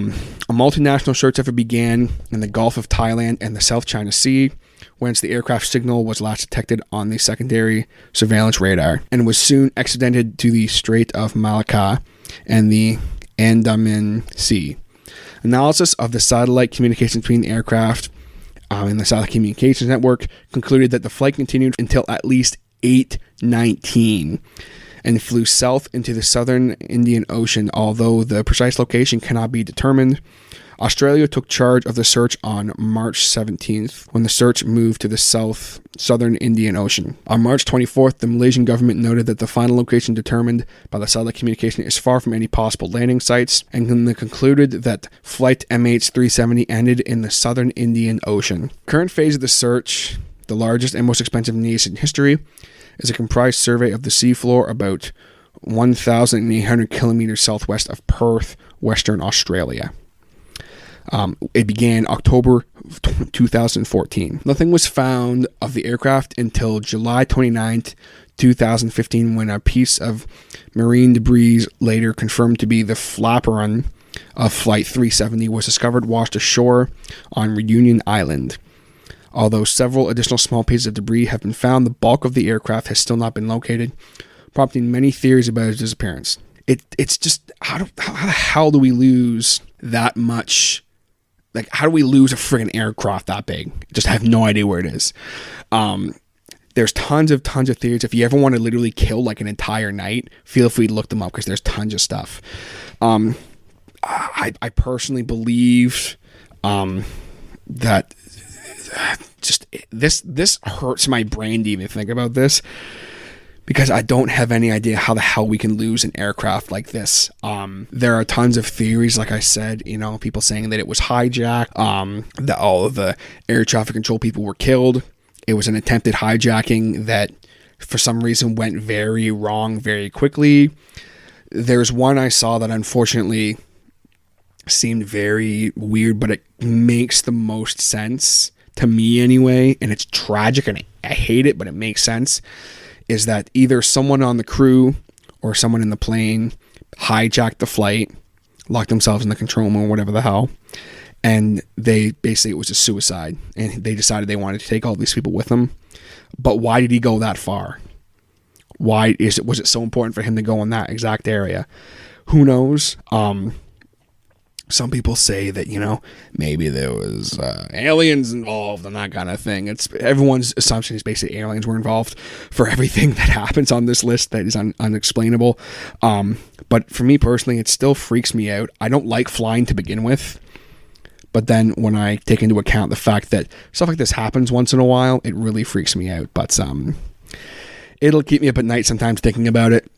multinational search effort began in the Gulf of Thailand and the South China Sea, whence the aircraft signal was last detected on the secondary surveillance radar, and was soon extended to the Strait of Malacca and the Andaman Sea. Analysis of the satellite communications between the aircraft and the satellite communications network concluded that the flight continued until at least 8:19 and flew south into the southern Indian Ocean, although the precise location cannot be determined. Australia took charge of the search on March 17th, when the search moved to the southern Indian Ocean. On March 24th, the Malaysian government noted that the final location determined by the satellite communication is far from any possible landing sites, and concluded that flight MH370 ended in the southern Indian Ocean. Current phase of the search, the largest and most expensive in aviation history, is a comprised survey of the seafloor about 1,800 kilometers southwest of Perth, Western Australia. It began October 2014. Nothing was found of the aircraft until July 29th, 2015, when a piece of marine debris, later confirmed to be the flaperon of Flight 370, was discovered washed ashore on Reunion Island. Although several additional small pieces of debris have been found, the bulk of the aircraft has still not been located, prompting many theories about its disappearance. It's just, how the hell do we lose that much? Like, how do we lose a friggin' aircraft that big? Just have no idea where it is. There's tons of theories. If you ever want to literally kill like an entire night, feel free to look them up, because there's tons of stuff. I personally believe that just this hurts my brain to even think about this, because I don't have any idea how the hell we can lose an aircraft like this. There are tons of theories, like I said, people saying that it was hijacked, that all of the air traffic control people were killed. It was an attempted hijacking that for some reason went very wrong very quickly. There's one I saw that unfortunately seemed very weird, but it makes the most sense to me anyway, and it's tragic and I hate it, but it makes sense, is that either someone on the crew or someone in the plane hijacked the flight, locked themselves in the control room or whatever the hell, and it was a suicide, and they decided they wanted to take all these people with them. But why did he go that far? Was it so important for him to go in that exact area? Who knows? Some people say that, maybe there was aliens involved and that kind of thing. Everyone's assumption is basically aliens were involved for everything that happens on this list that is unexplainable. But for me personally, it still freaks me out. I don't like flying to begin with. But then when I take into account the fact that stuff like this happens once in a while, it really freaks me out. But it'll keep me up at night sometimes thinking about it.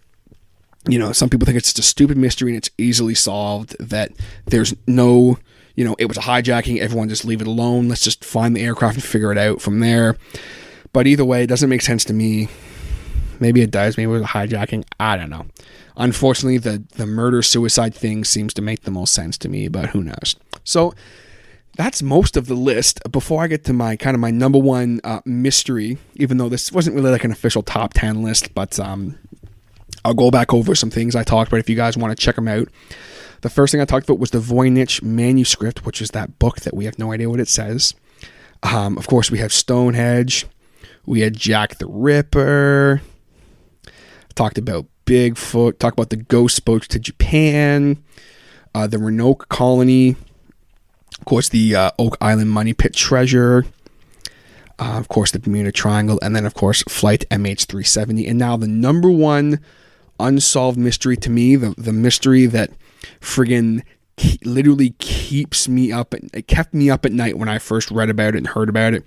Some people think it's just a stupid mystery and it's easily solved, that there's no, it was a hijacking, everyone just leave it alone. Let's just find the aircraft and figure it out from there. But either way, it doesn't make sense to me. Maybe it does. Maybe it was a hijacking. I don't know. Unfortunately, the murder-suicide thing seems to make the most sense to me, but who knows? So that's most of the list. Before I get to my number one mystery, even though this wasn't really like an official top 10 list, but I'll go back over some things I talked about if you guys want to check them out. The first thing I talked about was the Voynich manuscript, which is that book that we have no idea what it says. Of course, we have Stonehedge. We had Jack the Ripper. Talked about Bigfoot. Talked about the ghost boats to Japan. The Roanoke colony. Of course, the Oak Island Money Pit treasure. Of course, the Bermuda Triangle. And then, of course, Flight MH370. And now the number one unsolved mystery to me, the mystery that friggin' literally keeps me up. It kept me up at night when I first read about it and heard about it.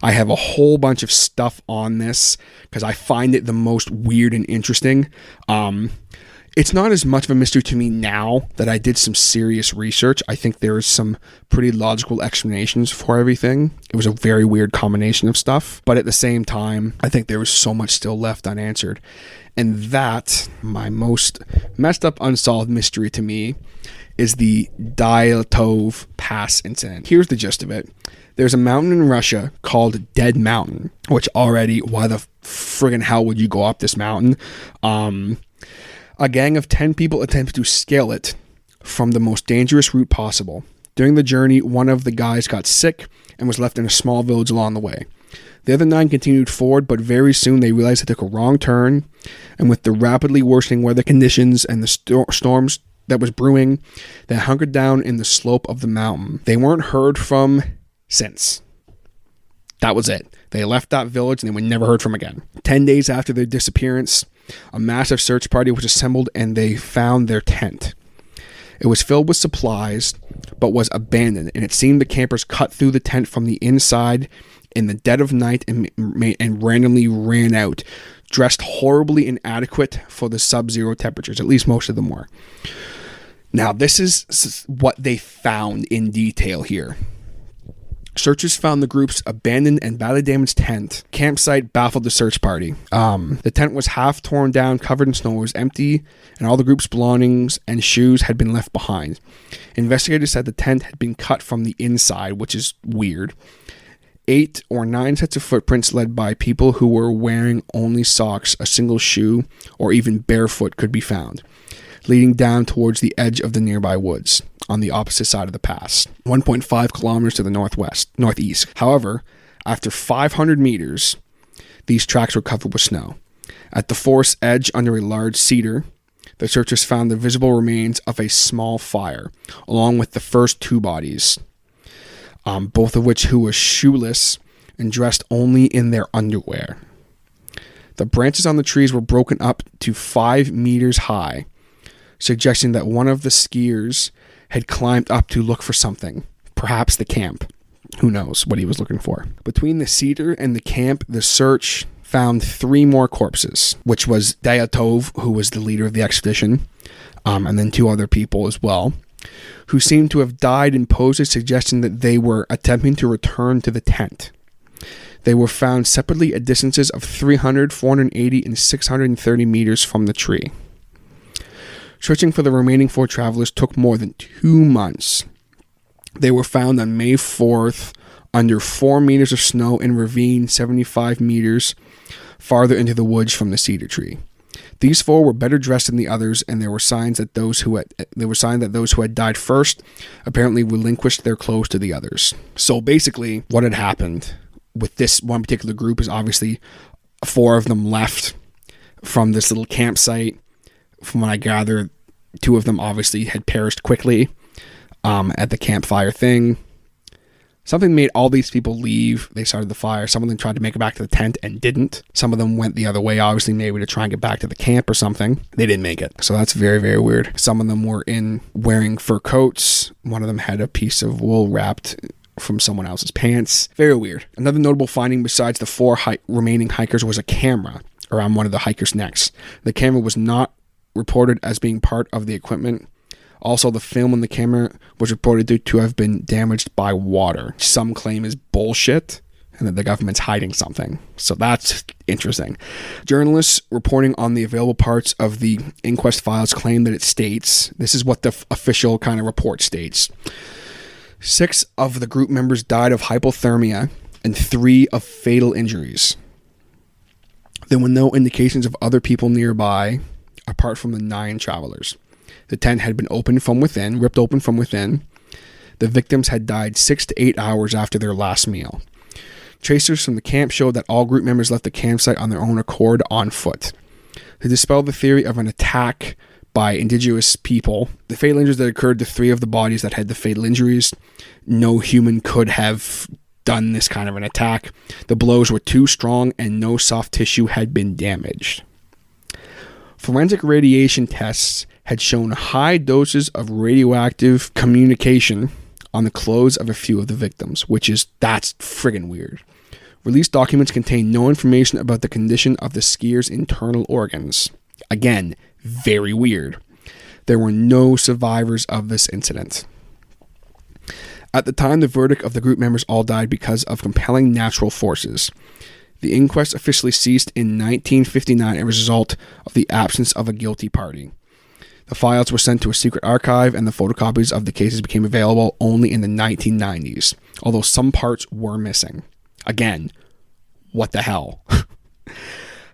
I have a whole bunch of stuff on this because I find it the most weird and interesting. It's not as much of a mystery to me now that I did some serious research. I think there's some pretty logical explanations for everything. It was a very weird combination of stuff. But at the same time, I think there was so much still left unanswered. And that, my most messed up unsolved mystery to me, is the Daltov Pass incident. Here's the gist of it. There's a mountain in Russia called Dead Mountain, which already, why the friggin' hell would you go up this mountain? A gang of 10 people attempted to scale it from the most dangerous route possible. During the journey, one of the guys got sick and was left in a small village along the way. The other 9 continued forward, but very soon they realized they took a wrong turn, and with the rapidly worsening weather conditions and the storms that was brewing, they hunkered down in the slope of the mountain. They weren't heard from since. That was it. They left that village and they were never heard from again. 10 days after their disappearance, a massive search party was assembled and they found their tent. It was filled with supplies, but was abandoned, and it seemed the campers cut through the tent from the inside in the dead of night and randomly ran out, dressed horribly inadequate for the sub-zero temperatures. At least most of them were. Now, this is what they found in detail here. Searchers found the group's abandoned and badly damaged tent. Campsite baffled the search party. The tent was half torn down, covered in snow, was empty, and all the group's belongings and shoes had been left behind. Investigators said the tent had been cut from the inside, which is weird. 8 or 9 sets of footprints led by people who were wearing only socks, a single shoe, or even barefoot could be found, leading down towards the edge of the nearby woods on the opposite side of the pass, 1.5 kilometers to the northeast. However, after 500 meters, these tracks were covered with snow. At the forest edge under a large cedar, the searchers found the visible remains of a small fire, along with the first 2 bodies, both of which who were shoeless and dressed only in their underwear. The branches on the trees were broken up to 5 meters high, suggesting that one of the skiers had climbed up to look for something, perhaps the camp. Who knows what he was looking for. Between the cedar and the camp, the search found 3 more corpses, which was Daltov, who was the leader of the expedition, and then 2 other people as well, who seemed to have died in poses suggesting that they were attempting to return to the tent. They were found separately at distances of 300, 480, and 630 meters from the tree. Searching for the remaining 4 travelers took more than 2 months. They were found on May 4th under 4 meters of snow in a ravine 75 meters farther into the woods from the cedar tree. These 4 were better dressed than the others, and there were signs that those who had died first apparently relinquished their clothes to the others. So basically, what had happened with this one particular group is obviously 4 of them left from this little campsite. From what I gather, 2 of them obviously had perished quickly at the campfire thing. Something made all these people leave. They started the fire. Some of them tried to make it back to the tent and didn't. Some of them went the other way, obviously maybe to try and get back to the camp or something. They didn't make it. So that's very, very weird. Some of them were wearing fur coats. One of them had a piece of wool wrapped from someone else's pants. Very weird. Another notable finding besides the 4 remaining hikers was a camera around one of the hikers' necks. The camera was not reported as being part of the equipment. Also, the film on the camera was reported to have been damaged by water. Some claim is bullshit and that the government's hiding something. So that's interesting. Journalists reporting on the available parts of the inquest files claim that it states, this is what the official kind of report states, 6 of the group members died of hypothermia and 3 of fatal injuries. There were no indications of other people nearby apart from the 9 travelers. The tent had been ripped open from within. The victims had died 6 to 8 hours after their last meal. Tracers from the camp showed that all group members left the campsite on their own accord on foot. To dispel the theory of an attack by indigenous people, the fatal injuries that occurred to 3 of the bodies that had the fatal injuries, no human could have done this kind of an attack. The blows were too strong and no soft tissue had been damaged. Forensic radiation tests had shown high doses of radioactive communication on the clothes of a few of the victims, that's friggin' weird. Released documents contain no information about the condition of the skiers' internal organs. Again, very weird. There were no survivors of this incident. At the time, the verdict of the group members all died because of compelling natural forces. The inquest officially ceased in 1959 as a result of the absence of a guilty party. The files were sent to a secret archive, and the photocopies of the cases became available only in the 1990s, although some parts were missing. Again, what the hell?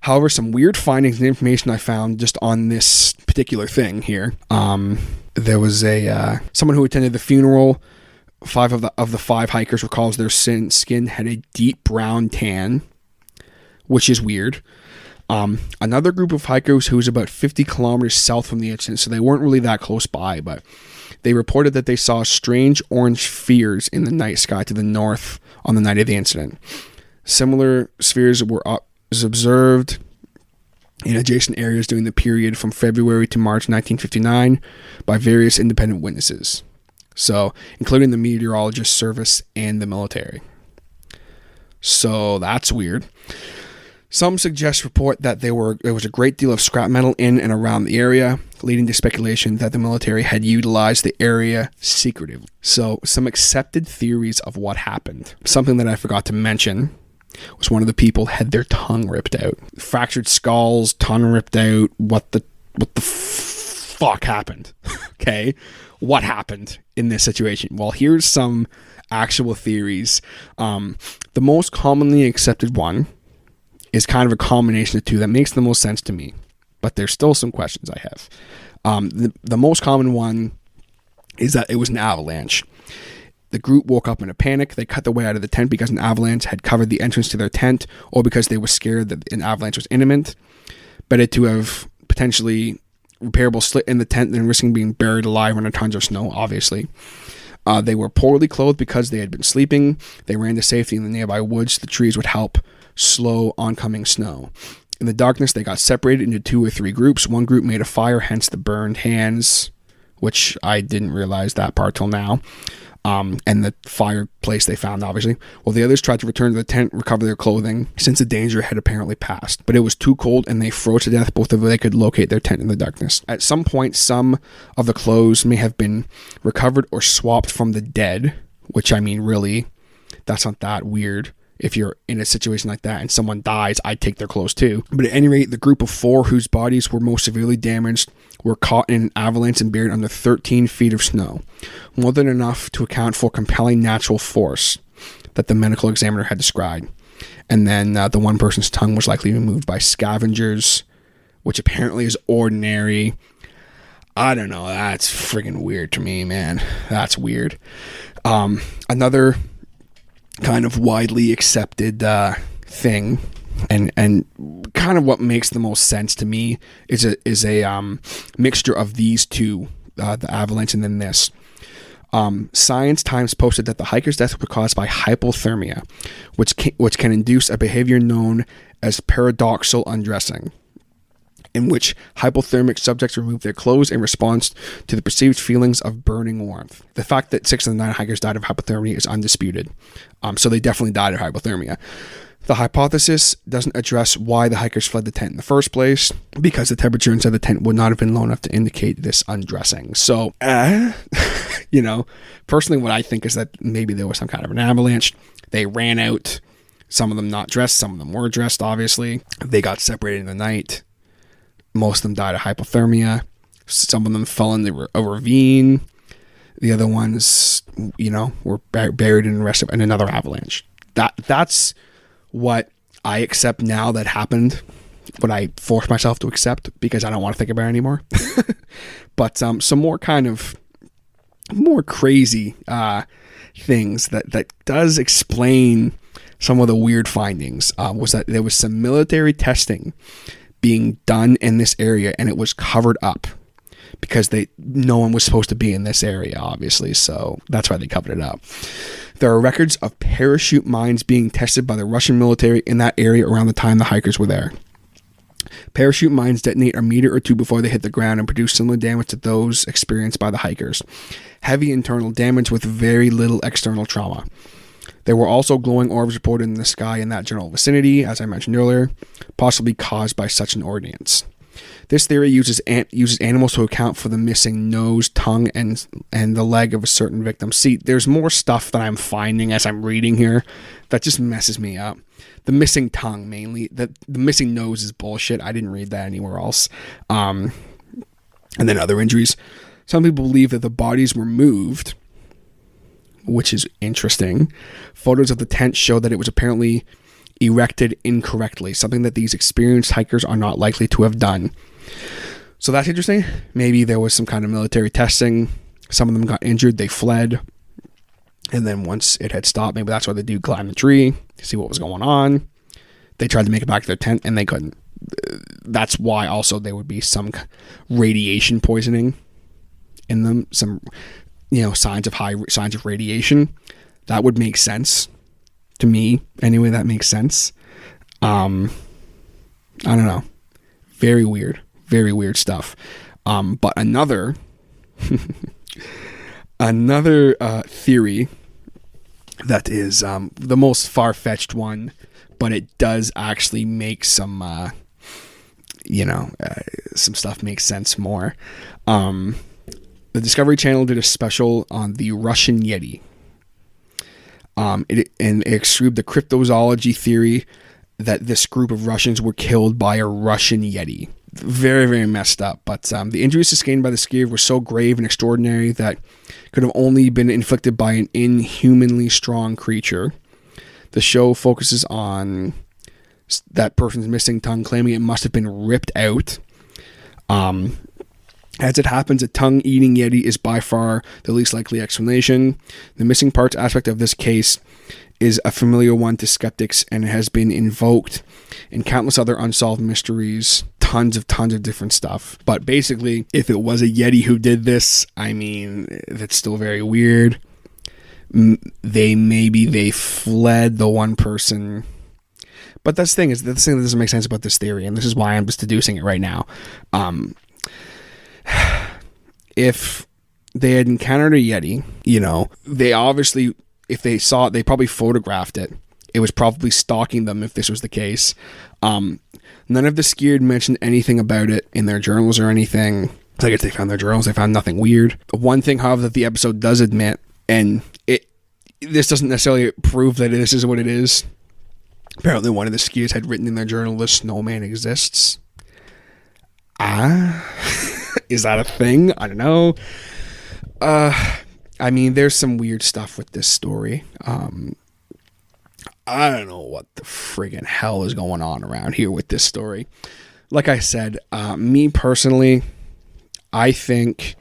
However, some weird findings and information I found just on this particular thing here. There was someone who attended the funeral. 5 of the 5 hikers recalls their skin had a deep brown tan, which is weird. Another group of hikers who was about 50 kilometers south from the incident, so they weren't really that close by, but they reported that they saw strange orange spheres in the night sky to the north on the night of the incident. Similar spheres were observed in adjacent areas during the period from February to March 1959 by various independent witnesses, so including the meteorologist service and the military. So that's weird. Some suggest report that there was a great deal of scrap metal in and around the area, leading to speculation that the military had utilized the area secretively. So, some accepted theories of what happened. Something that I forgot to mention was one of the people had their tongue ripped out. Fractured skulls, tongue ripped out. What the fuck happened? Okay? What happened in this situation? Well, here's some actual theories. The most commonly accepted one is kind of a combination of 2 that makes the most sense to me, but there's still some questions I have. The most common one is that it was an avalanche. The group woke up in a panic. They cut their way out of the tent because an avalanche had covered the entrance to their tent, or because they were scared that an avalanche was imminent. Better to have potentially repairable slit in the tent than risking being buried alive under tons of snow, obviously. They were poorly clothed because they had been sleeping. They ran to safety in the nearby woods. The trees would help slow oncoming snow. In the darkness, they got separated into 2 or 3 groups. One group made a fire, hence the burned hands, which I didn't realize that part till now. And the fireplace they found, obviously. Well, the others tried to return to the tent, recover their clothing, since the danger had apparently passed. But it was too cold, and they froze to death before they could locate their tent in the darkness. At some point, some of the clothes may have been recovered or swapped from the dead, which, I mean, really, that's not that weird. If you're in a situation like that and someone dies, I'd take their clothes too. But at any rate, the group of 4 whose bodies were most severely damaged were caught in an avalanche and buried under 13 feet of snow, more than enough to account for compelling natural force that the medical examiner had described. And then the one person's tongue was likely removed by scavengers, which apparently is ordinary. I don't know. That's friggin' weird to me, man. That's weird. Another kind of widely accepted thing, and kind of what makes the most sense to me is a mixture of these 2, the avalanche and then this. Science Times posted that the hiker's death was caused by hypothermia, which can induce a behavior known as paradoxal undressing, in which hypothermic subjects remove their clothes in response to the perceived feelings of burning warmth. The fact that 6 of the 9 hikers died of hypothermia is undisputed. So they definitely died of hypothermia. The hypothesis doesn't address why the hikers fled the tent in the first place, because the temperature inside the tent would not have been low enough to indicate this undressing. So, personally what I think is that maybe there was some kind of an avalanche. They ran out. Some of them not dressed. Some of them were dressed, obviously. They got separated in the night. Most of them died of hypothermia. Some of them fell into a ravine. The other ones, were buried in the rest of in another avalanche. That's what I accept now that happened. What I force myself to accept because I don't want to think about it anymore. But some more kind of more crazy things that does explain some of the weird findings was that there was some military testing being done in this area, and it was covered up because no one was supposed to be in this area, obviously, so that's why they covered it up. There are records of parachute mines being tested by the Russian military in that area around the time the hikers were there. Parachute mines detonate a meter or two before they hit the ground and produce similar damage to those experienced by the hikers. Heavy internal damage with very little external trauma. There were also glowing orbs reported in the sky in that general vicinity, as I mentioned earlier, possibly caused by such an ordnance. This theory uses animals to account for the missing nose, tongue, and the leg of a certain victim. See, there's more stuff that I'm finding as I'm reading here that just messes me up. The missing tongue, mainly. The missing nose is bullshit. I didn't read that anywhere else. And then other injuries. Some people believe that the bodies were moved, which is interesting. Photos of the tent show that it was apparently erected incorrectly, something that these experienced hikers are not likely to have done. So that's interesting. Maybe there was some kind of military testing. Some of them got injured. They fled. And then once it had stopped, maybe that's why the dude climbed the tree to see what was going on. They tried to make it back to their tent and they couldn't. That's why also there would be some radiation poisoning in them. Some, signs of radiation. That would make sense to me. Anyway, that makes sense. I don't know. Very weird stuff. But another theory that is the most far-fetched one, but it does actually make some some stuff makes sense more. The Discovery Channel did a special on the Russian Yeti. It extruded the cryptozoology theory that this group of Russians were killed by a Russian Yeti. Very, very messed up. But the injuries sustained by the skier were so grave and extraordinary that could have only been inflicted by an inhumanly strong creature. The show focuses on that person's missing tongue, claiming it must have been ripped out. As it happens, a tongue-eating Yeti is by far the least likely explanation. The missing parts aspect of this case is a familiar one to skeptics and has been invoked in countless other unsolved mysteries, tons of different stuff. But basically, if it was a Yeti who did this, I mean, that's still very weird. They fled the one person. But that's the thing that doesn't make sense about this theory, and this is why I'm just deducing it right now. If they had encountered a Yeti, they obviously, if they saw it, they probably photographed it. It was probably stalking them if this was the case. None of the skiers mentioned anything about it in their journals or anything. I guess they found their journals. They found nothing weird. One thing, however, that the episode does admit, and this doesn't necessarily prove that this is what it is. Apparently one of the skiers had written in their journal, "The snowman exists." Is that a thing? I don't know. I mean, there's some weird stuff with this story. I don't know what the friggin' hell is going on around here with this story. Like I said, me personally, I think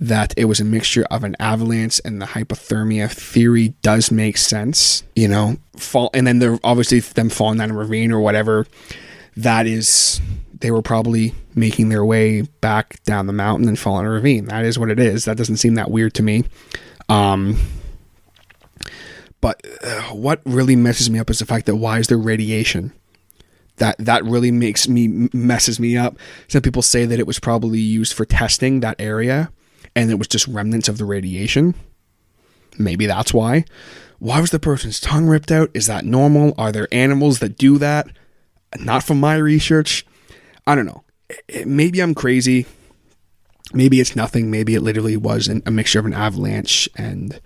that it was a mixture of an avalanche and the hypothermia theory does make sense. And then they're obviously them falling down a ravine or whatever. That is, they were probably making their way back down the mountain and falling in a ravine. That is what it is. That doesn't seem that weird to me. But what really messes me up is the fact that why is there radiation? That really messes me up. Some people say that it was probably used for testing that area and it was just remnants of the radiation. Maybe that's why. Why was the person's tongue ripped out? Is that normal? Are there animals that do that? Not from my research. I don't know. Maybe I'm crazy. Maybe it's nothing. Maybe it literally was a mixture of an avalanche and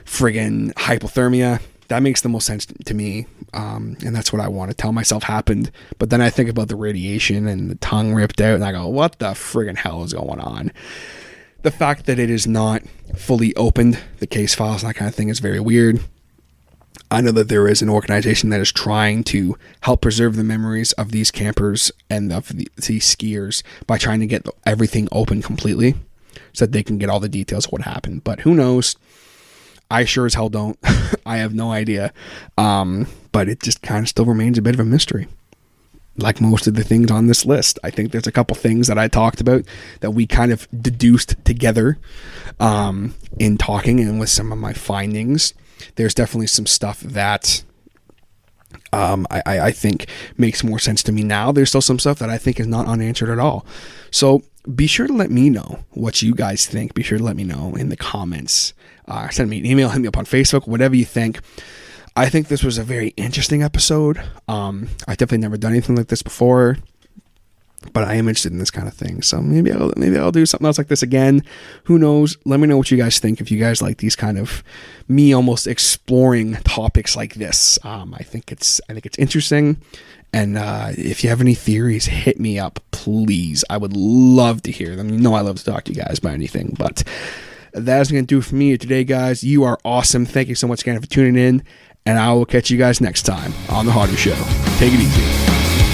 friggin' hypothermia. That makes the most sense to me. And that's what I want to tell myself happened. But then I think about the radiation and the tongue ripped out and I go, what the friggin' hell is going on? The fact that it is not fully opened, the case files and that kind of thing, is very weird. I know that there is an organization that is trying to help preserve the memories of these campers and of these skiers by trying to get everything open completely so that they can get all the details of what happened. But who knows? I sure as hell don't. I have no idea. But it just kind of still remains a bit of a mystery. Like most of the things on this list. I think there's a couple things that I talked about that we kind of deduced together in talking and with some of my findings. There's definitely some stuff that I think makes more sense to me now. There's still some stuff that I think is not unanswered at all. So be sure to let me know what you guys think. Be sure to let me know in the comments. Send me an email, hit me up on Facebook, whatever you think. I think this was a very interesting episode. I've definitely never done anything like this before, but I am interested in this kind of thing. So maybe I'll do something else like this again. Who knows? Let me know what you guys think. If you guys like these kind of me almost exploring topics like this, I think it's interesting. And if you have any theories, hit me up, please. I would love to hear them. You know I love to talk to you guys about anything. But that is going to do it for me today, guys. You are awesome. Thank you so much again for tuning in. And I will catch you guys next time on The Hodder Show. Take it easy.